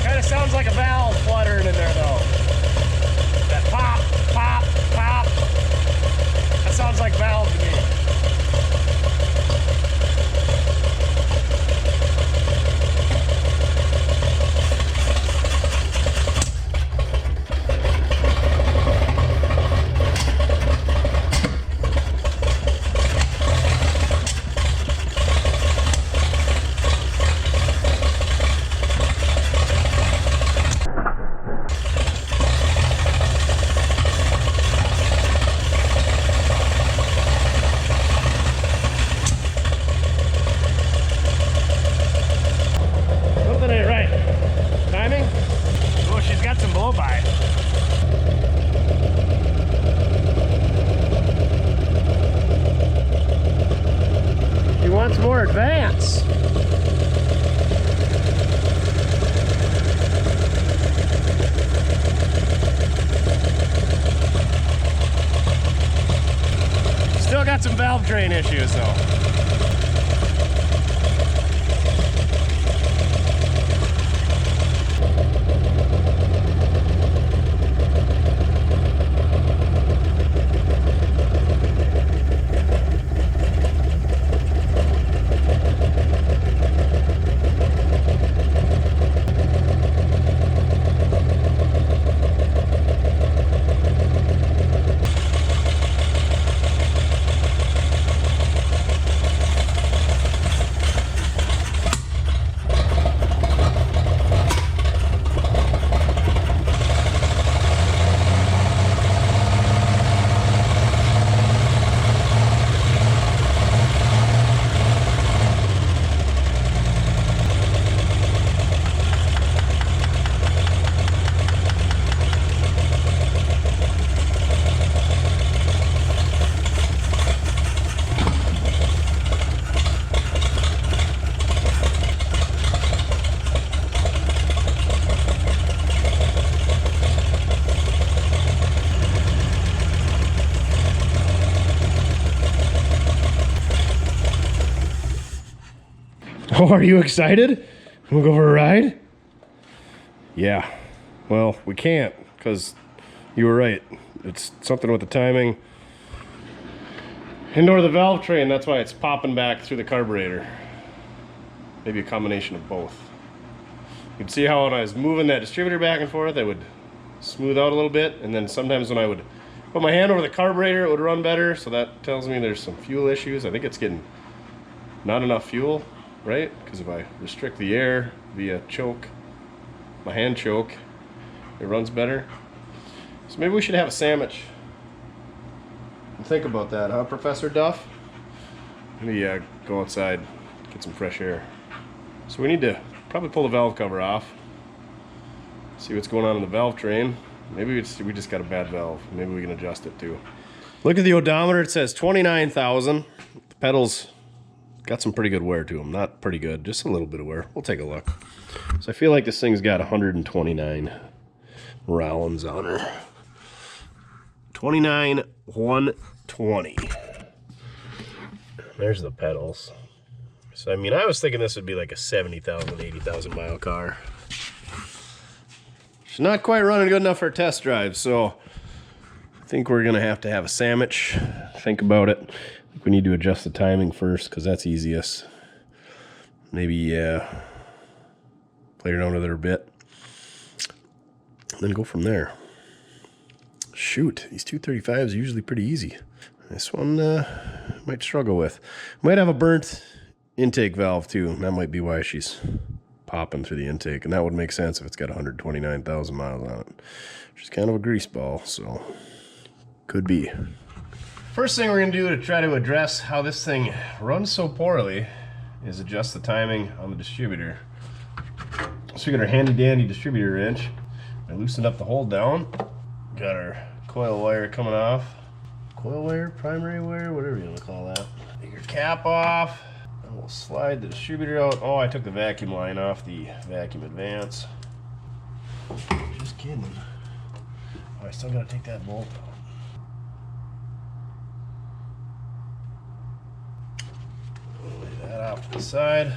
Kind of sounds like a valve fluttering in there though. That pop, pop, pop. That sounds like valve to me. More advance. Still got some valve train issues though. Oh, are you excited? We'll go for a ride? Yeah. Well, we can't, because you were right. It's something with the timing. Indoor the valve train, that's why it's popping back through the carburetor. Maybe a combination of both. You can see how when I was moving that distributor back and forth, it would smooth out a little bit, and then sometimes when I would put my hand over the carburetor, it would run better, so that tells me there's some fuel issues. I think it's getting not enough fuel, right? Because if I restrict the air via choke, my hand choke, it runs better. So maybe we should have a sandwich. Think about that, huh, Professor Duff? Maybe go outside, get some fresh air. So we need to probably pull the valve cover off, see what's going on in the valve train. Maybe we just got a bad valve. Maybe we can adjust it too. Look at the odometer, it says 29,000. The pedals got some pretty good wear to them. Not pretty good, just a little bit of wear. We'll take a look. So I feel like this thing's got 129 rounds on her. 29,120. There's the pedals. So I mean, I was thinking this would be like a 70,000, 80,000 mile car. She's not quite running good enough for a test drive, so I think we're gonna have to have a sandwich. Think about it. I think we need to adjust the timing first, because that's easiest. Maybe play around with it a bit, then go from there. Shoot, these 235s are usually pretty easy. This one might struggle with. Might have a burnt intake valve too. That might be why she's popping through the intake, and that would make sense if it's got 129,000 miles on it. She's kind of a grease ball, so could be. First thing we're gonna do to try to address how this thing runs so poorly is adjust the timing on the distributor. So we got our handy dandy distributor wrench. I loosened up the hold down. Got our coil wire coming off. Coil wire, primary wire, whatever you want to call that. Take your cap off. And we'll slide the distributor out. Oh, I took the vacuum line off the vacuum advance. Just kidding. Oh, I still gotta take that bolt out. Lay that off to the side.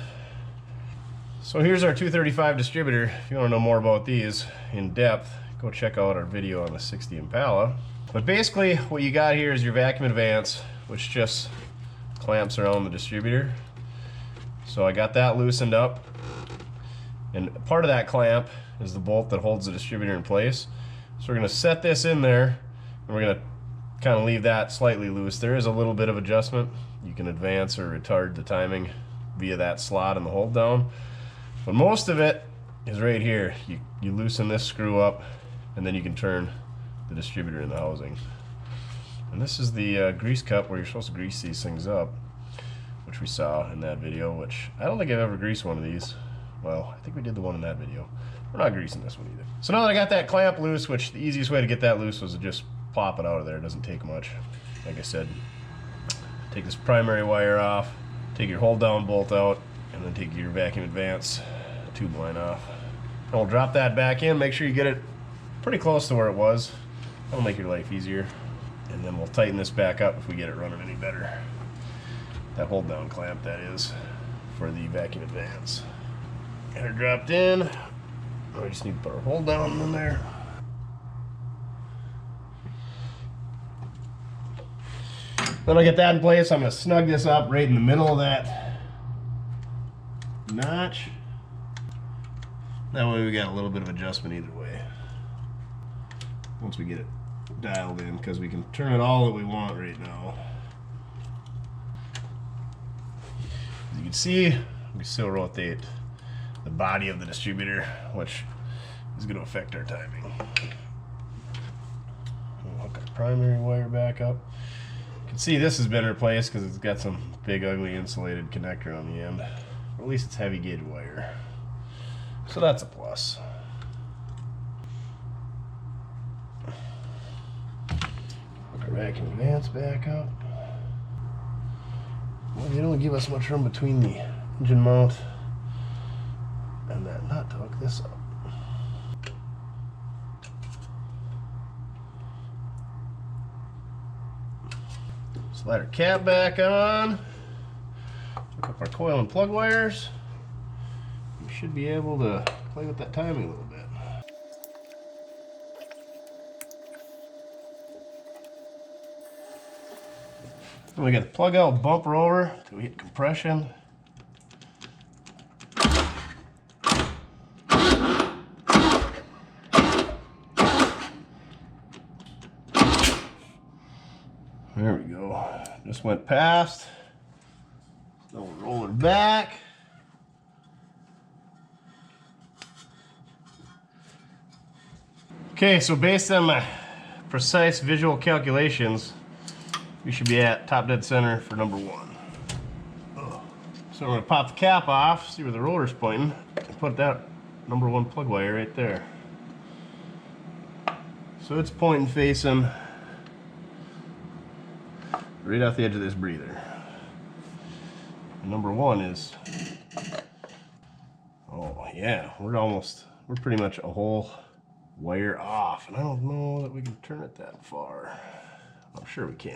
So here's our 235 distributor. If you want to know more about these in depth, go check out our video on the 60 Impala. But basically what you got here is your vacuum advance, which just clamps around the distributor. So I got that loosened up, and part of that clamp is the bolt that holds the distributor in place. So we're going to set this in there, and we're going to kind of leave that slightly loose. There is a little bit of adjustment. You can advance or retard the timing via that slot in the hold down, but most of it is right here. You loosen this screw up, and then you can turn the distributor in the housing. And this is the grease cup where you're supposed to grease these things up, which we saw in that video, which I don't think I've ever greased one of these. Well, I think we did the one in that video. We're not greasing this one either. So now that I got that clamp loose, which the easiest way to get that loose was to just pop it out of there. It doesn't take much. Like I said, take this primary wire off, take your hold down bolt out, and then take your vacuum advance tube line off. And we'll drop that back in, make sure you get it pretty close to where it was. That'll make your life easier. And then we'll tighten this back up if we get it running any better. That hold down clamp, that is, for the vacuum advance. Got her dropped in. We just need to put our hold down in there. Then I get that in place. I'm going to snug this up right in the middle of that notch. That way we got a little bit of adjustment either way. Once we get it dialed in, because we can turn it all that we want right now. As you can see, we still rotate the body of the distributor, which is going to affect our timing. We'll hook our primary wire back up. You can see this has been replaced because it's got some big ugly insulated connector on the end. Or at least it's heavy gauge wire. So that's a plus. Hook our vacuum advance back up. Well, they don't give us much room between the engine mount and that nut to hook this up. Slide our cap back on. Hook up our coil and plug wires. should be able to play with that timing a little bit. And we got the plug out bumper over till we hit compression. There we go. Just went past. So we'll roll it back. Okay, so based on my precise visual calculations, we should be at top dead center for number 1. So I'm going to pop the cap off, see where the rotor's pointing, and put that number 1 plug wire right there. So it's pointing facing right off the edge of this breather. And number 1 is, oh yeah, we're pretty much a whole wire off, and I don't know that we can turn it that far. I'm sure we can.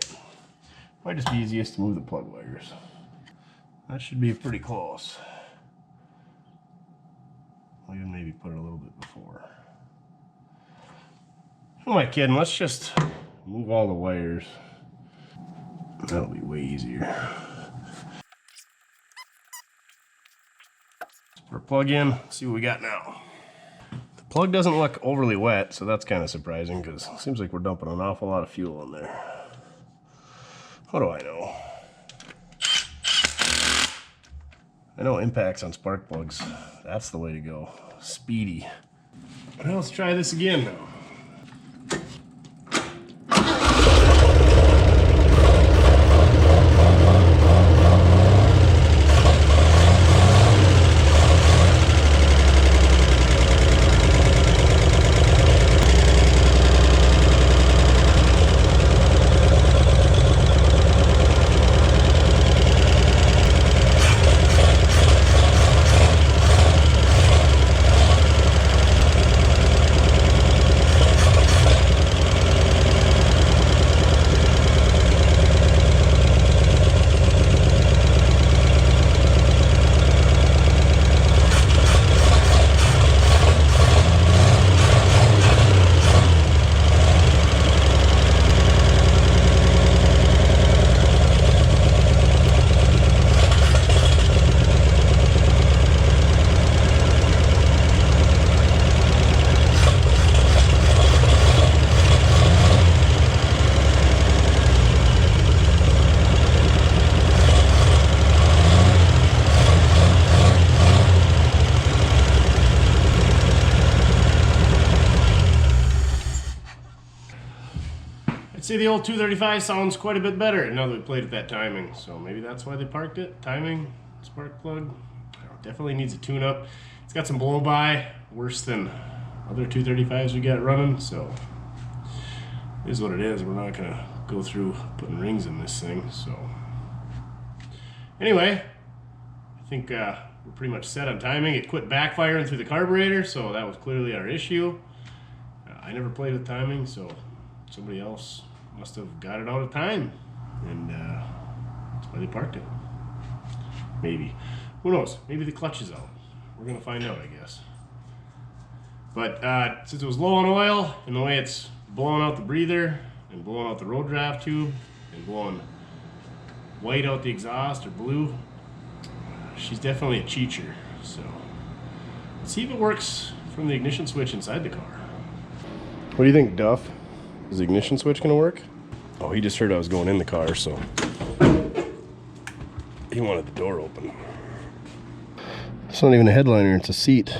Might just be easiest to move the plug wires. That should be pretty close. I'll even maybe put it a little bit before. Who am I kidding? Let's just move all the wires. That'll be way easier. Let's put our plug in, see what we got now. The plug doesn't look overly wet, so that's kind of surprising because it seems like we're dumping an awful lot of fuel in there. What do I know? I know impacts on spark plugs. That's the way to go. Speedy. Well, let's try this again now. I'd say the old 235 sounds quite a bit better now that we played with that timing, so maybe that's why they parked it. Timing, spark plug, definitely needs a tune-up. It's got some blow-by, worse than other 235s we got running, so it is what it is. We're not gonna go through putting rings in this thing, so. Anyway, I think we're pretty much set on timing. It quit backfiring through the carburetor, so that was clearly our issue. I never played with timing, so somebody else must have got it out of time, and that's why they parked it. Maybe. Who knows? Maybe the clutch is out. We're gonna find out, I guess. But since it was low on oil, and the way it's blowing out the breather, and blowing out the road draft tube, and blowing white out the exhaust, or blue, she's definitely a cheater. So let's see if it works from the ignition switch inside the car. What do you think, Duff? Is the ignition switch gonna work? Oh, he just heard I was going in the car, so he wanted the door open. It's not even a headliner, it's a seat.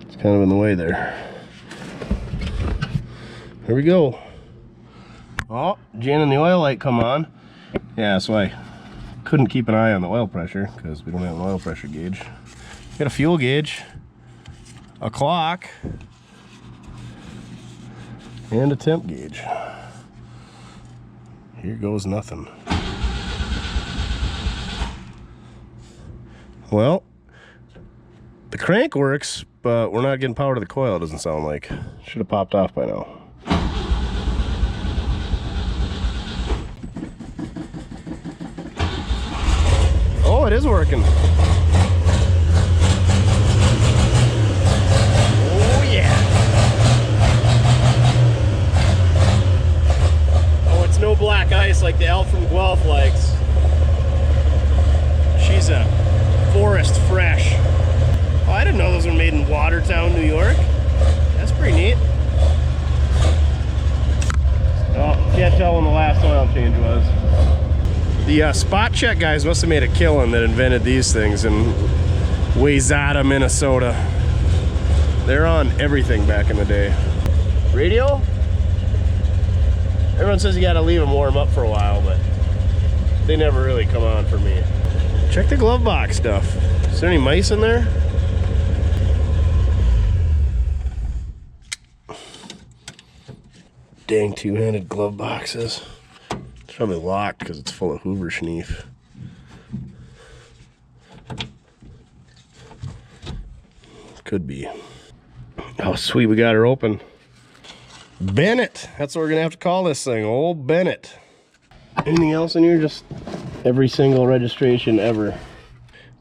It's kind of in the way there. Here we go. Oh, Jan and the oil light come on. Yeah, so I couldn't keep an eye on the oil pressure because we don't have an oil pressure gauge. Got a fuel gauge, a clock, and a temp gauge. Here goes nothing. Well, the crank works, but we're not getting power to the coil, it doesn't sound like. Should have popped off by now. Oh, it is working. nice, like the elf from Guelph likes. She's a forest fresh. Oh, I didn't know those were made in Watertown, New York. That's pretty neat. Oh, can't tell when the last oil change was. The spot check guys must have made a killing that invented these things in Wayzata, Minnesota. They're on everything back in the day. Radio? Everyone says you gotta leave them warm up for a while, but they never really come on for me. Check the glove box stuff. Is there any mice in there? Dang two-handed glove boxes. It's probably locked because it's full of Hoover schneef. Could be. Oh, sweet, we got her open. Bennett. That's what we're gonna have to call this thing. Old Bennett. Anything else in here? Just every single registration ever.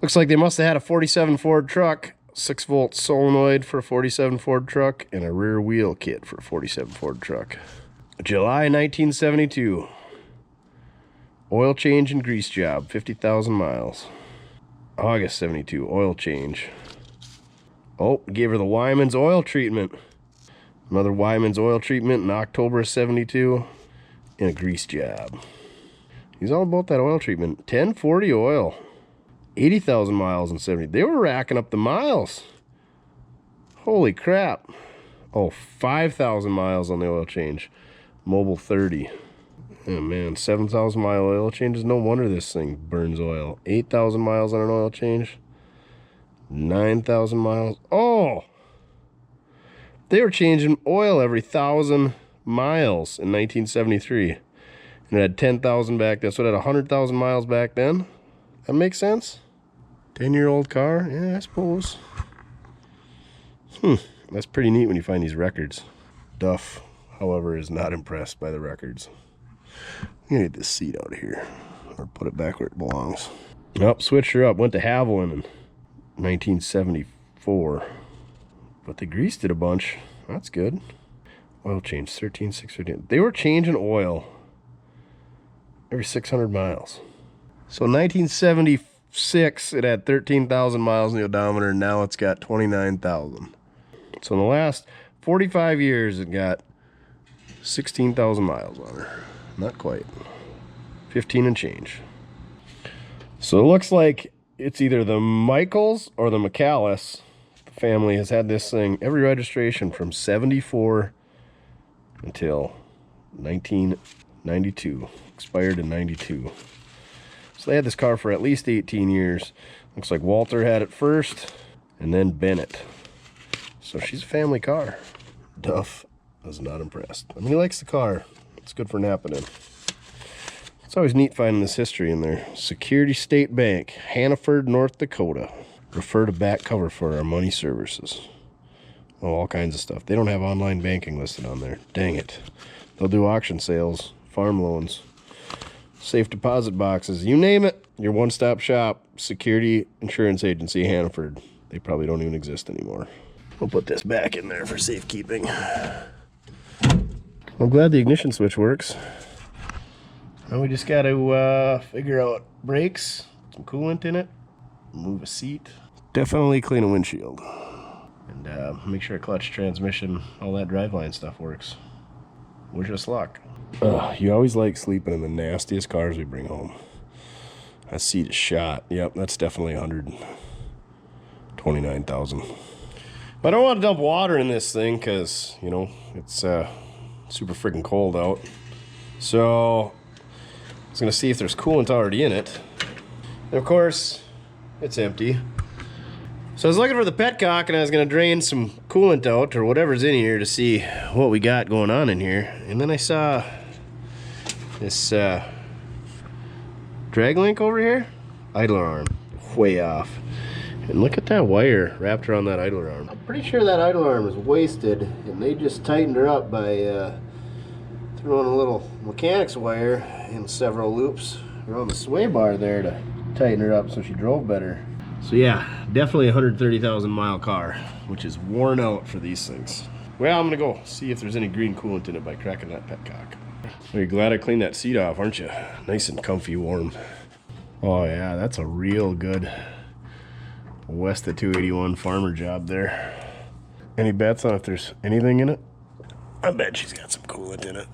Looks like they must have had a 47 Ford truck, 6-volt solenoid for a 47 Ford truck, and a rear wheel kit for a 47 Ford truck. July 1972. Oil change and grease job, 50,000 miles. August 72, oil change. Oh, gave her the Wyman's oil treatment. Another Wyman's oil treatment in October of 72, and a grease job. He's all about that oil treatment. 1040 oil. 80,000 miles in 70. They were racking up the miles. Holy crap. Oh, 5,000 miles on the oil change. Mobile 30. Oh man, 7,000 mile oil changes. No wonder this thing burns oil. 8,000 miles on an oil change. 9,000 miles. Oh! They were changing oil every 1,000 miles in 1973. And it had 10,000 back then. So it had 100,000 miles back then. That makes sense? 10-year-old car? Yeah, I suppose. That's pretty neat when you find these records. Duff, however, is not impressed by the records. I'm gonna get this seat out of here. Or put it back where it belongs. Nope, switched her up. Went to Haviland in 1974. But they greased it a bunch. That's good. Oil change, 13,615. They were changing oil every 600 miles. So 1976, it had 13,000 miles in the odometer, and now it's got 29,000. So in the last 45 years, it got 16,000 miles on her. Not quite. 15 and change. So it looks like it's either the Michaels or the McAllis. The family has had this thing, every registration from 74 until 1992. Expired in 92. So they had this car for at least 18 years. Looks like Walter had it first, and then Bennett. So she's a family car. Duff was not impressed. I mean, he likes the car. It's good for napping in. It's always neat finding this history in there. Security State Bank, Hannaford, North Dakota. Refer to back cover for our money services. Oh, all kinds of stuff. They don't have online banking listed on there. Dang it. They'll do auction sales, farm loans, safe deposit boxes, you name it. Your one-stop shop, Security Insurance Agency, Hannaford. They probably don't even exist anymore. We'll put this back in there for safekeeping. I'm glad the ignition switch works. Now we just got to figure out brakes, some coolant in it, move a seat. Definitely clean a windshield. And make sure clutch, transmission, all that driveline stuff works. Wish us luck. You always like sleeping in the nastiest cars we bring home. That seat is shot. Yep, that's definitely 129,000. But I don't want to dump water in this thing because, you know, it's super freaking cold out. So I was going to see if there's coolant already in it. And of course, it's empty. So I was looking for the petcock and I was going to drain some coolant out or whatever's in here to see what we got going on in here. And then I saw this drag link over here. Idler arm, way off. And look at that wire wrapped around that idler arm. I'm pretty sure that idler arm is wasted and they just tightened her up by throwing a little mechanics wire in several loops around the sway bar there to tighten her up so she drove better. So yeah, definitely a 130,000 mile car, which is worn out for these things. Well, I'm gonna go see if there's any green coolant in it by cracking that petcock. Are you glad I cleaned that seat off, aren't you? Nice and comfy, warm. Oh yeah, that's a real good West of 281 farmer job there. Any bets on if there's anything in it? I bet she's got some coolant in it.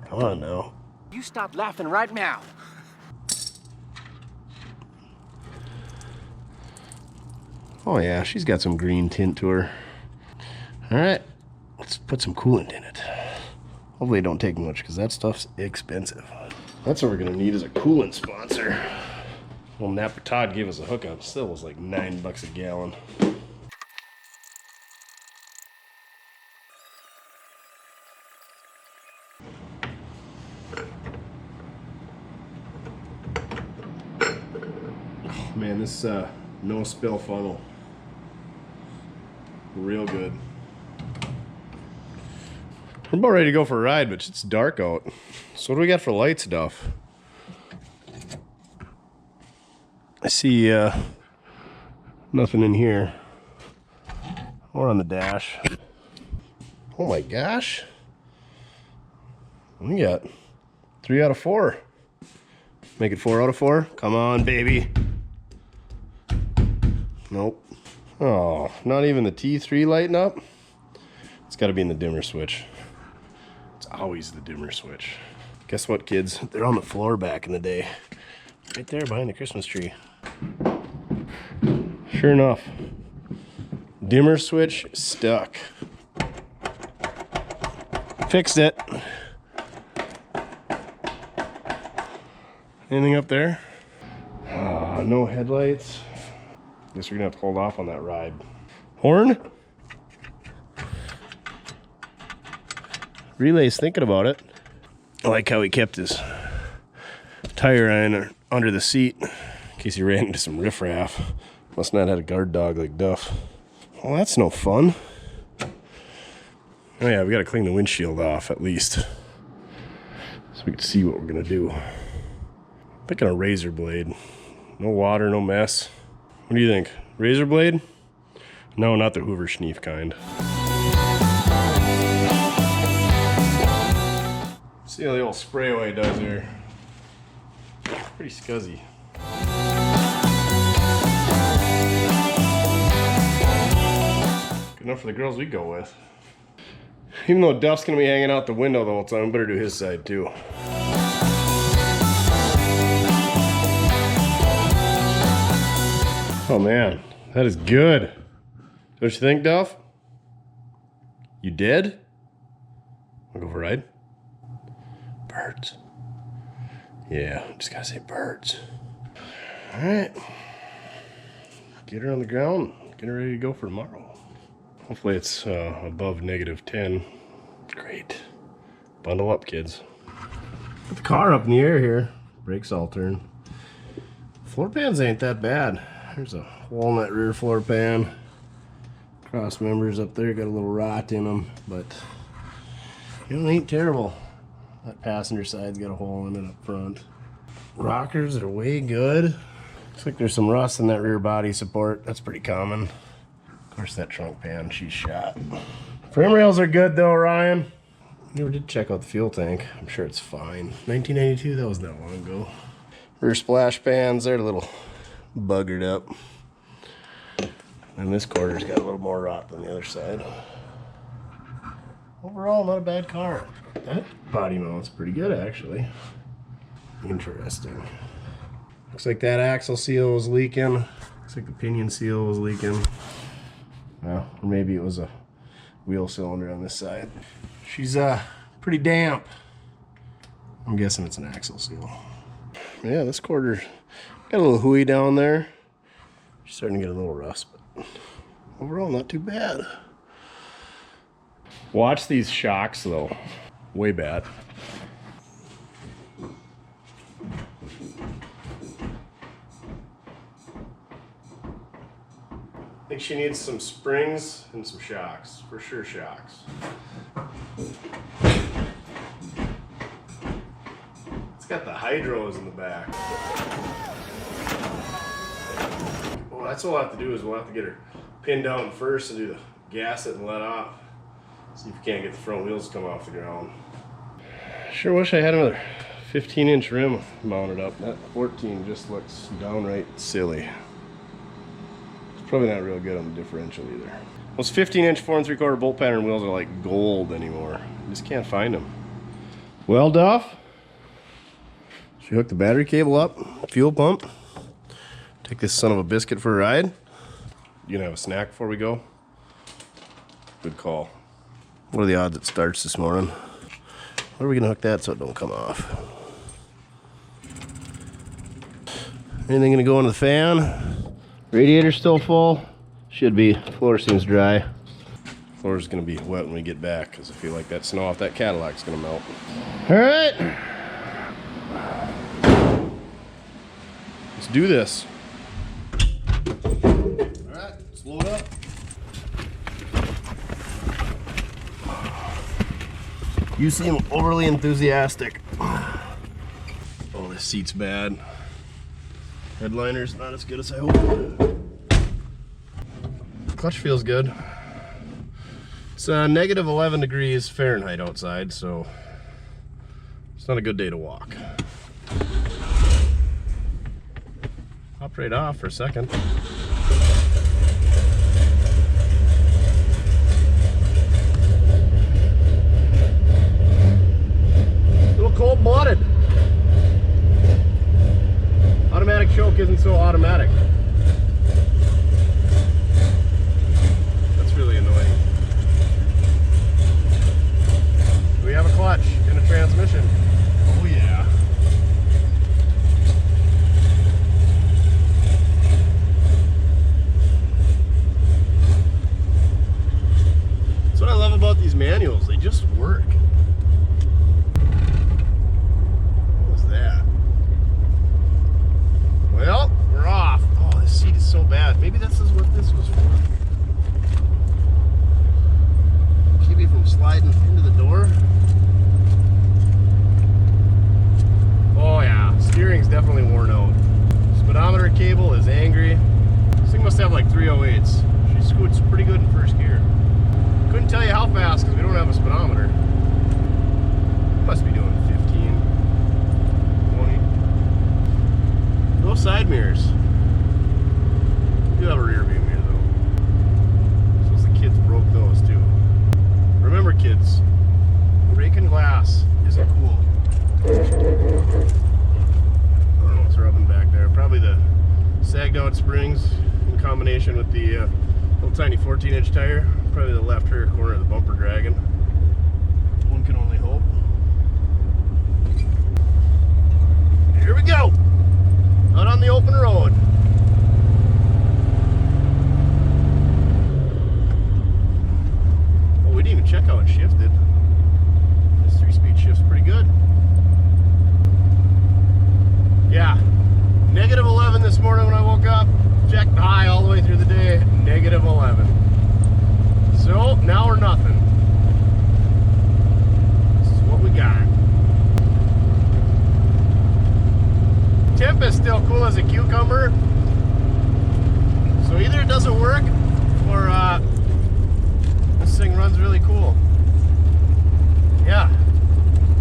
Come on now. You stop laughing right now. Oh yeah, she's got some green tint to her. All right, let's put some coolant in it. Hopefully it don't take much because that stuff's expensive. That's what we're gonna need is a coolant sponsor. Well, Napa Todd gave us a hookup. Still was like $9 a gallon. Oh, man, this no spill funnel. Real good. We're about ready to go for a ride, but it's dark out. So what do we got for lights, Duff? I see nothing in here. Or on the dash. Oh my gosh. We got 3 out of 4. Make it 4 out of 4. Come on, baby. Nope. Oh, not even the T3 lighting up? It's got to be in the dimmer switch. It's always the dimmer switch. Guess what, kids? They're on the floor back in the day. Right there behind the Christmas tree. Sure enough. Dimmer switch stuck. Fixed it. Anything up there? No headlights. Guess we're gonna have to hold off on that ride. Horn? Relay's thinking about it. I like how he kept his tire iron under the seat in case he ran into some riffraff. Must not have had a guard dog like Duff. Well, that's no fun. Oh yeah, we gotta clean the windshield off at least, so we can see what we're gonna do. I'm thinking a razor blade. No water, no mess. What do you think? Razor blade? No, not the Hoover Schneef kind. See how the old spray away does here. Pretty scuzzy. Good enough for the girls we go with. Even though Duff's gonna be hanging out the window the whole time, I better do his side too. Oh man, that is good. Don't you think, Duff? You did? Wanna go for a ride? Birds. Yeah, just gotta say birds. All right. Get her on the ground. Get her ready to go for tomorrow. Hopefully it's above -10. Great. Bundle up, kids. Put the car up in the air here. Brakes all turn. Floor pans ain't that bad. There's a walnut rear floor pan. Cross members up there got a little rot in them, but it ain't terrible. That passenger side's got a hole in it up front. Rockers are way good. Looks like there's some rust in that rear body support. That's pretty common. Of course, that trunk pan, she's shot. Frame rails are good though, Ryan. Never did check out the fuel tank. I'm sure it's fine. 1992, that was that long ago. Rear splash pans, they're a little buggered up. And this quarter's got a little more rot than the other side. Overall, not a bad car. That body mount's pretty good, actually. Interesting. Looks like that axle seal was leaking. Looks like the pinion seal was leaking. Well, or maybe it was a wheel cylinder on this side. She's pretty damp. I'm guessing it's an axle seal. Yeah, this quarter got a little hooey down there. She's starting to get a little rust, but overall not too bad. Watch these shocks though. Way bad. I think she needs some springs and some shocks. For sure shocks. It's got the hydros in the back. Well, that's what we'll have to do is we'll have to get her pinned down first and do the gasket and let off. See if we can't get the front wheels to come off the ground. Sure wish I had another 15-inch rim mounted up. That 14 just looks downright silly. It's probably not real good on the differential either. Those 15-inch 4 3/4 bolt pattern wheels are like gold anymore. You just can't find them. Well, Duff, should we hook the battery cable up, fuel pump, take this son of a biscuit for a ride? You gonna have a snack before we go? Good call. What are the odds it starts this morning? Where are we gonna hook that so it don't come off? Anything gonna go in the fan? Radiator still full? Should be. Floor seems dry. Floor's gonna be wet when we get back because I feel like that snow off that Cadillac's gonna melt. All right, let's do this. All right, let's load up. You seem overly enthusiastic. Oh, this seat's bad. Headliner's not as good as I hoped. Clutch feels good. It's negative 11 degrees Fahrenheit outside, so it's not a good day to walk. Hopped right off for a second. A little cold-blooded. Automatic choke isn't so automatic. That's really annoying. Do we have a clutch and a transmission? Oh yeah. That's what I love about these manuals. They just work. What was that? Well, we're off. Oh, this seat is so bad. Maybe this is what this was for. Keep me from sliding into the door. Oh yeah, steering's definitely worn out. Speedometer cable is angry. This thing must have like 308s. She scoots pretty good in first gear. Couldn't tell you how fast because we don't have a speedometer. Must be doing 15, 20. No side mirrors. Do have a rear view mirror though. Suppose the kids broke those too. Remember kids, breaking glass isn't cool. I don't know what's rubbing back there. Probably the sagged out springs in combination with the little tiny 14-inch tire. Probably the left rear corner of the bumper dragging. One can only hope. Here we go! Out on the open road. Oh, we didn't even check how it shifted. This 3-speed shift's pretty good. Yeah, negative 11 this morning when I woke up. Checked the high all the way through the day, negative 11. So, now we're nothing. This is what we got. Temp is still cool as a cucumber. So either it doesn't work, or this thing runs really cool. Yeah.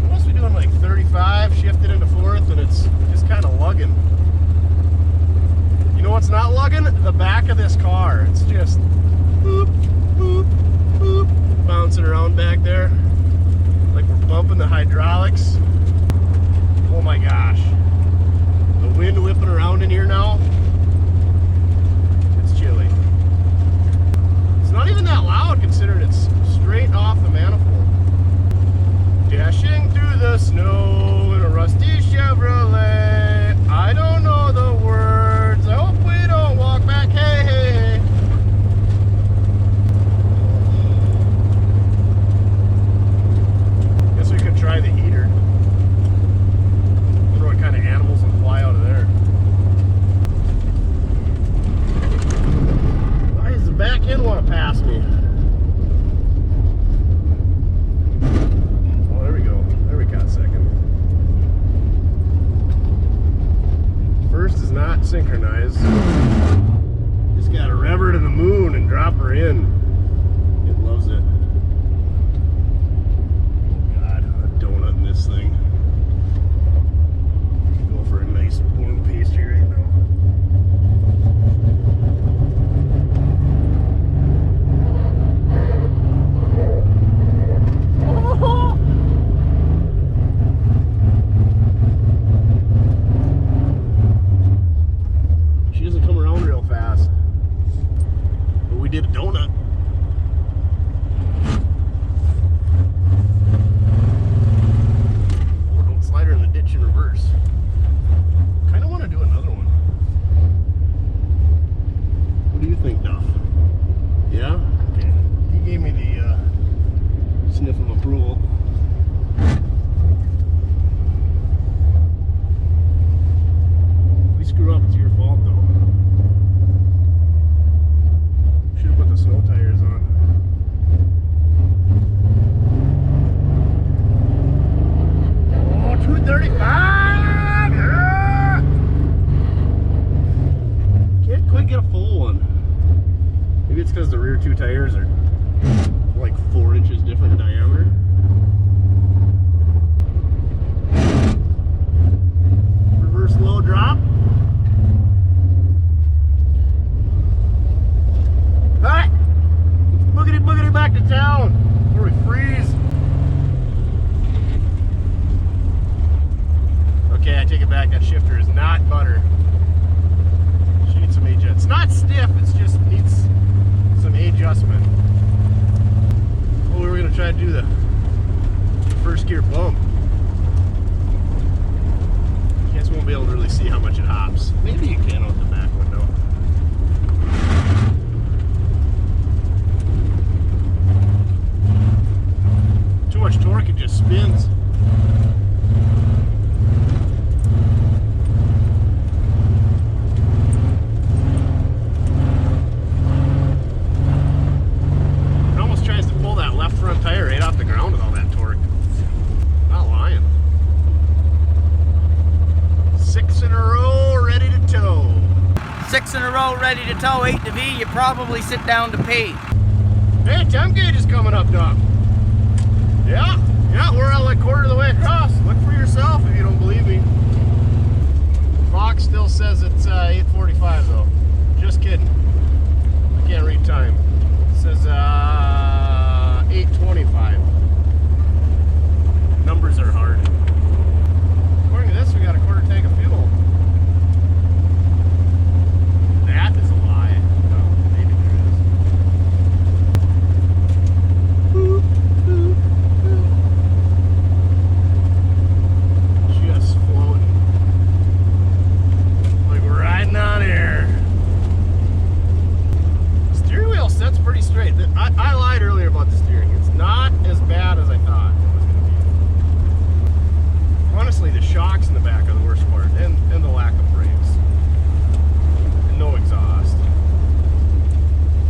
We must be doing like 35, shifted into 4th, and it's just kind of lugging. You know what's not lugging? The back of this car. It's just boop, boop, boop, bouncing around back there. Like we're bumping the hydraulics. Oh my gosh. The wind whipping around in here now. It's chilly. It's not even that loud considering it's straight off the manifold. Dashing through the snow in a rusty Chevrolet. I don't know the words. I hope we don't walk back. Hey, hey, hey. Guess we could try the heater. Wonder what kind of animals will fly out of there. Why does the back end want to pass me? Oh, there we go. There we got a second. back. That shifter is not butter. She needs some adjustment. It's not stiff, it's just needs some adjustment. Oh, we were gonna try to do the first gear bump. You guys won't be able to really see how much it hops. Maybe you can with the back window. Too much torque, it just spins. It almost tries to pull that left front tire right off the ground with all that torque. Not lying. 6 in a row, ready to tow. 6 in a row, ready to tow 8 to V. You probably sit down to pee. Hey, temp gauge is coming up, Duff. Yeah, we're like quarter of the way across. Look for yourself if you don't believe me. Clock still says it's 8:45 though. Just kidding. I can't read time. It says 8:25. Numbers are hard. According to this, we got a quarter tank of fuel. That is a lie. No, maybe there is. Boop, boop. Just floating. Like we're riding on air. Steering wheel sets pretty straight. I lied earlier about the steering. It's not as bad as I thought it was going to be. Honestly, the shocks in the back are the worst part, and the lack of brakes. And no exhaust.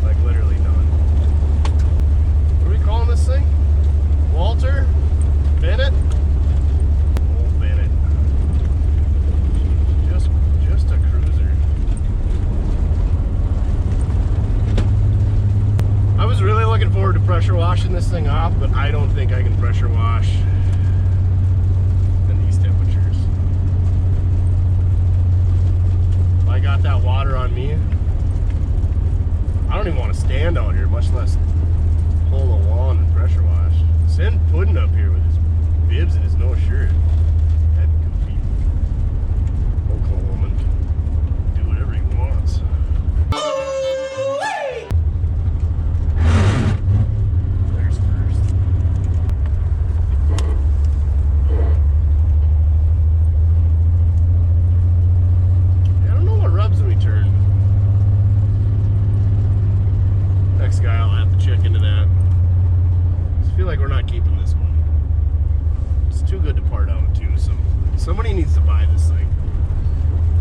Like literally none. What are we calling this thing? Walter? Bennett? Old Bennett. Just a cruiser. I was really looking forward to pressure washing this thing off, but I don't think I can pressure wash in these temperatures. If I got that water on me, I don't even want to stand out here, much less pull the lawn and pressure wash. Send Puddin' up here with his bibs and his no shirt. That goofy Oklahoman can do whatever he wants. There's first. I don't know what rubs when we turn. Next guy, I'll have to check into that. I feel like we're not keeping this one. It's too good to part out too, so somebody needs to buy this thing.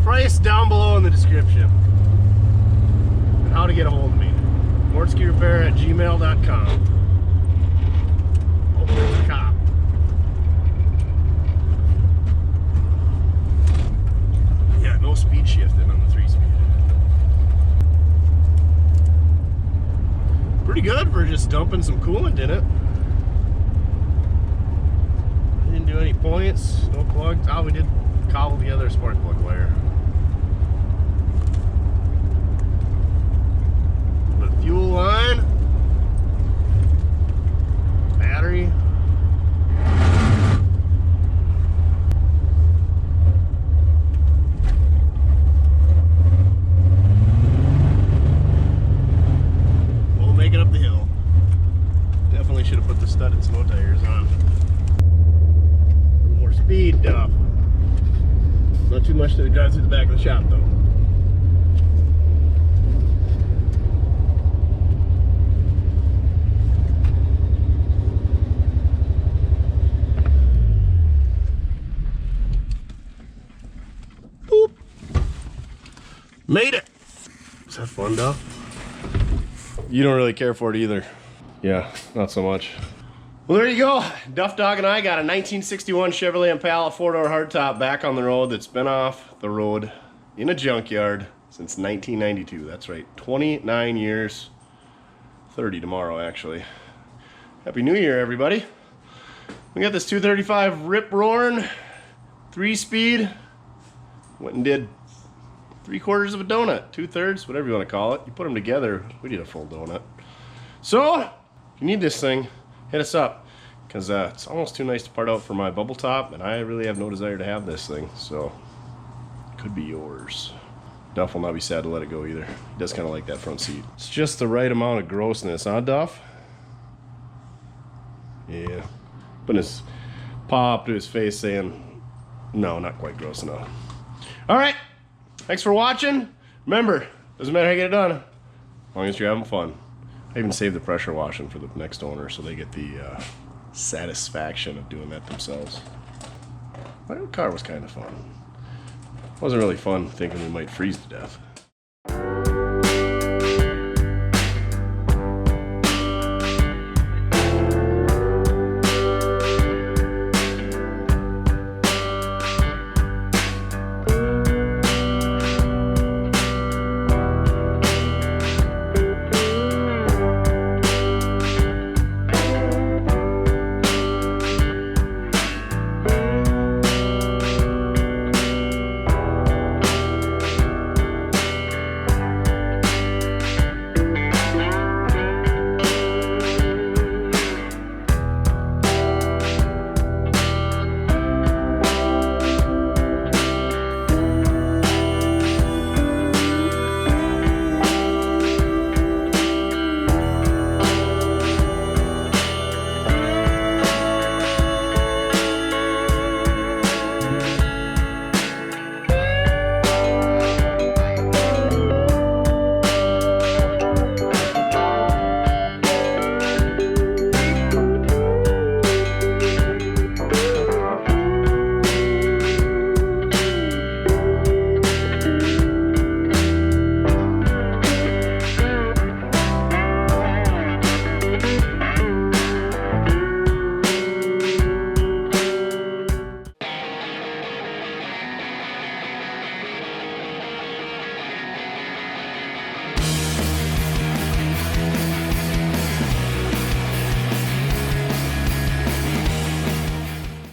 Price down below in the description. And how to get a hold of me. mortskerepair@gmail.com. Oh, there's a cop. Yeah, no speed shifting on the 3-speed. Pretty good for just dumping some coolant in it. Didn't do any points, no plugs. Oh, we did cobble together a spark plug wire. The fuel line, battery. We'll make it up the hill. Definitely should have put the studded snow tires on. More speed, Duff. Not too much to drive through the back of the shop, though. Boop. Made it. Is that fun, Duff? You don't really care for it either. Yeah, not so much. Well, there you go. Duff Dog and I got a 1961 Chevrolet Impala 4-door hardtop back on the road that's been off the road in a junkyard since 1992. That's right, 29 years. 30 tomorrow, actually. Happy New Year, everybody. We got this 235 rip-roaring 3-speed. Went and did 3/4 of a donut, 2/3, whatever you want to call it. You put them together, we did a full donut. So, if you need this thing, hit us up, because it's almost too nice to part out for my bubble top, and I really have no desire to have this thing. So Could be yours. Duff will not be sad to let it go either. He does kind of like that front seat. It's just the right amount of grossness, huh, Duff? Yeah. Putting his paw up to his face saying, no, not quite gross enough. All right. Thanks for watching. Remember, doesn't matter how you get it done, as long as you're having fun. I even saved the pressure washing for the next owner so they get the satisfaction of doing that themselves. My old car was kind of fun. It wasn't really fun thinking we might freeze to death.